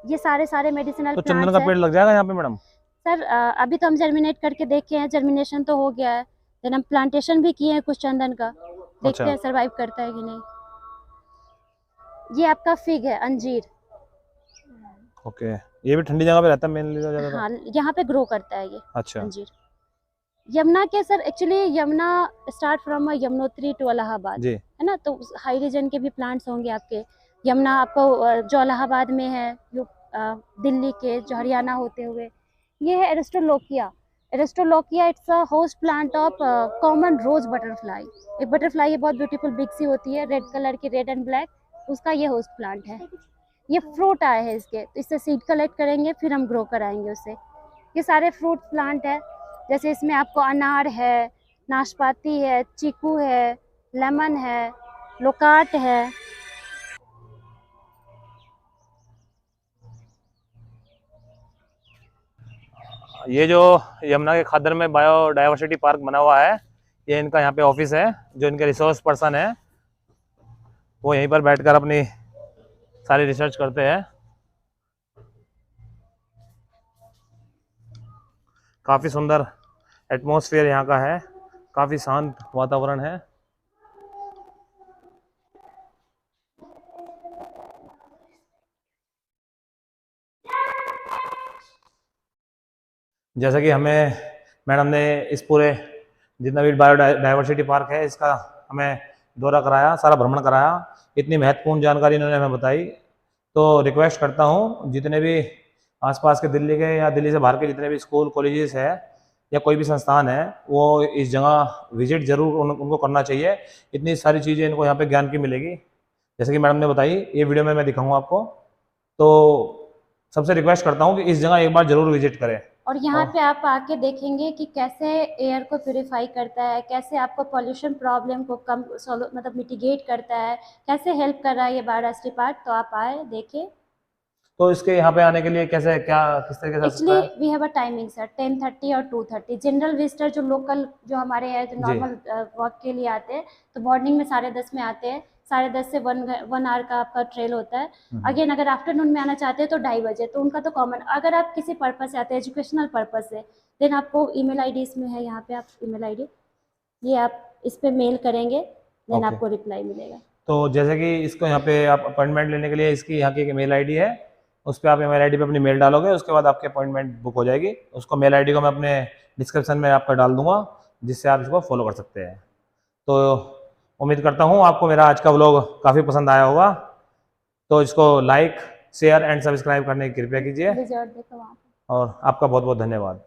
ये सारे मेडिसिनल तो प्लांट्स चंदन का है। पेड़ लग जाएगा यहाँ पे मैडम? सर अभी तो हम जर्मिनेट करके देखे हैं, जर्मिनेशन तो हो गया है, देन हम प्लांटेशन भी किए हैं कुछ चंदन का, देखते अच्छा। हैं सर्वाइव करता है कि नहीं। ये आपका फिग है, अंजीर। ओके, ये भी ठंडी जगह पे रहता है मेनली ज्यादा? हाँ, यहाँ पे ग्रो करता है ये अच्छा। अंजीर। यमुना के sir, actually Yamuna start from Yamunotri to Allahabad, जी। है ना, तो हाई रीजन के भी प्लांट्स होंगे आपके। यमुना आपको जो इलाहाबाद में है, जो दिल्ली के, जो हरियाणा होते हुए। ये है aristolochia. Aristolochia it's a host plant of common rose butterfly. एक बटरफ्लाई है, बहुत ब्यूटीफुल बिग सी होती है, रेड कलर की, रेड एंड ब्लैक, उसका ये होस्ट प्लांट है। ये फ्रूट आए हैं इसके, तो इससे सीड कलेक्ट करेंगे, फिर हम ग्रो कराएंगे उससे। ये सारे फ्रूट प्लांट है, जैसे इसमें आपको अनार है, नाशपाती है, चीकू है, लेमन है, लोकाट है। ये जो यमुना के खादर में बायोडायवर्सिटी पार्क बना हुआ है, ये इनका यहाँ पे ऑफिस है। जो इनके रिसोर्स पर्सन है वो यहीं पर बैठकर अपनी सारी रिसर्च करते हैं। काफ़ी सुंदर एटमॉस्फेयर यहाँ का है, काफ़ी शांत वातावरण है। जैसा कि हमें मैडम ने इस पूरे जितना भी बायोडायवर्सिटी पार्क है इसका हमें दौरा कराया, सारा भ्रमण कराया, इतनी महत्वपूर्ण जानकारी इन्होंने हमें बताई। तो रिक्वेस्ट करता हूँ जितने भी आसपास के दिल्ली के या दिल्ली से बाहर के जितने भी स्कूल कॉलेजेस है या कोई भी संस्थान है, वो इस जगह विजिट जरूर उनको करना चाहिए। इतनी सारी चीज़ें इनको यहाँ पे ज्ञान की मिलेगी, जैसे कि मैडम ने बताई, ये वीडियो में मैं दिखाऊंगा आपको। तो सबसे रिक्वेस्ट करता हूँ कि इस जगह एक बार जरूर विजिट करें। और यहाँ पे आप आके देखेंगे कि कैसे एयर को प्यूरिफाई करता है, कैसे आपको पॉल्यूशन प्रॉब्लम को कम मतलब मिटिगेट करता है, कैसे हेल्प कर रहा है ये बायोडायवर्सिटी पार्क। तो आप आए, देखें। तो इसके यहाँ पे आने के लिए कैसे, क्या, किस तरीके से actually we have a timing sir, 10:30 और 2:30। जनरल विजिटर जो लोकल जो हमारे हैं, जो नॉर्मल वॉक के लिए आते हैं, तो मॉर्निंग में 10:30 में आते हैं। 10:30 से 1 आवर का आपका ट्रेल होता है। अगेन अगर आफ्टरनून में आना चाहते हैं तो 2:30 बजे, तो उनका तो कॉमन। अगर आप किसी पर्पज़ से आते हैं, एजुकेशनल पर्पज़ से, देन आपको ईमेल आईडी इसमें है, यहाँ पे आप ईमेल आईडी, ये आप इस पे मेल करेंगे, देन आपको रिप्लाई मिलेगा। तो जैसे कि इसको यहाँ पे आप अपॉइंटमेंट लेने के लिए इसकी यहाँ की मेल आईडी है, उस पर आप मेल आईडी पे अपनी मेल डालोगे, उसके बाद आपकी अपॉइंटमेंट बुक हो जाएगी। उसको मेल आईडी को मैं अपने डिस्क्रिप्शन में आपका डाल दूंगा, जिससे आप इसको फॉलो कर सकते हैं। तो उम्मीद करता हूँ आपको मेरा आज का व्लॉग काफ़ी पसंद आया होगा, तो इसको लाइक शेयर एंड सब्सक्राइब करने की कृपया कीजिए रिजॉर्ट देखो वहाँ पे। और आपका बहुत बहुत धन्यवाद।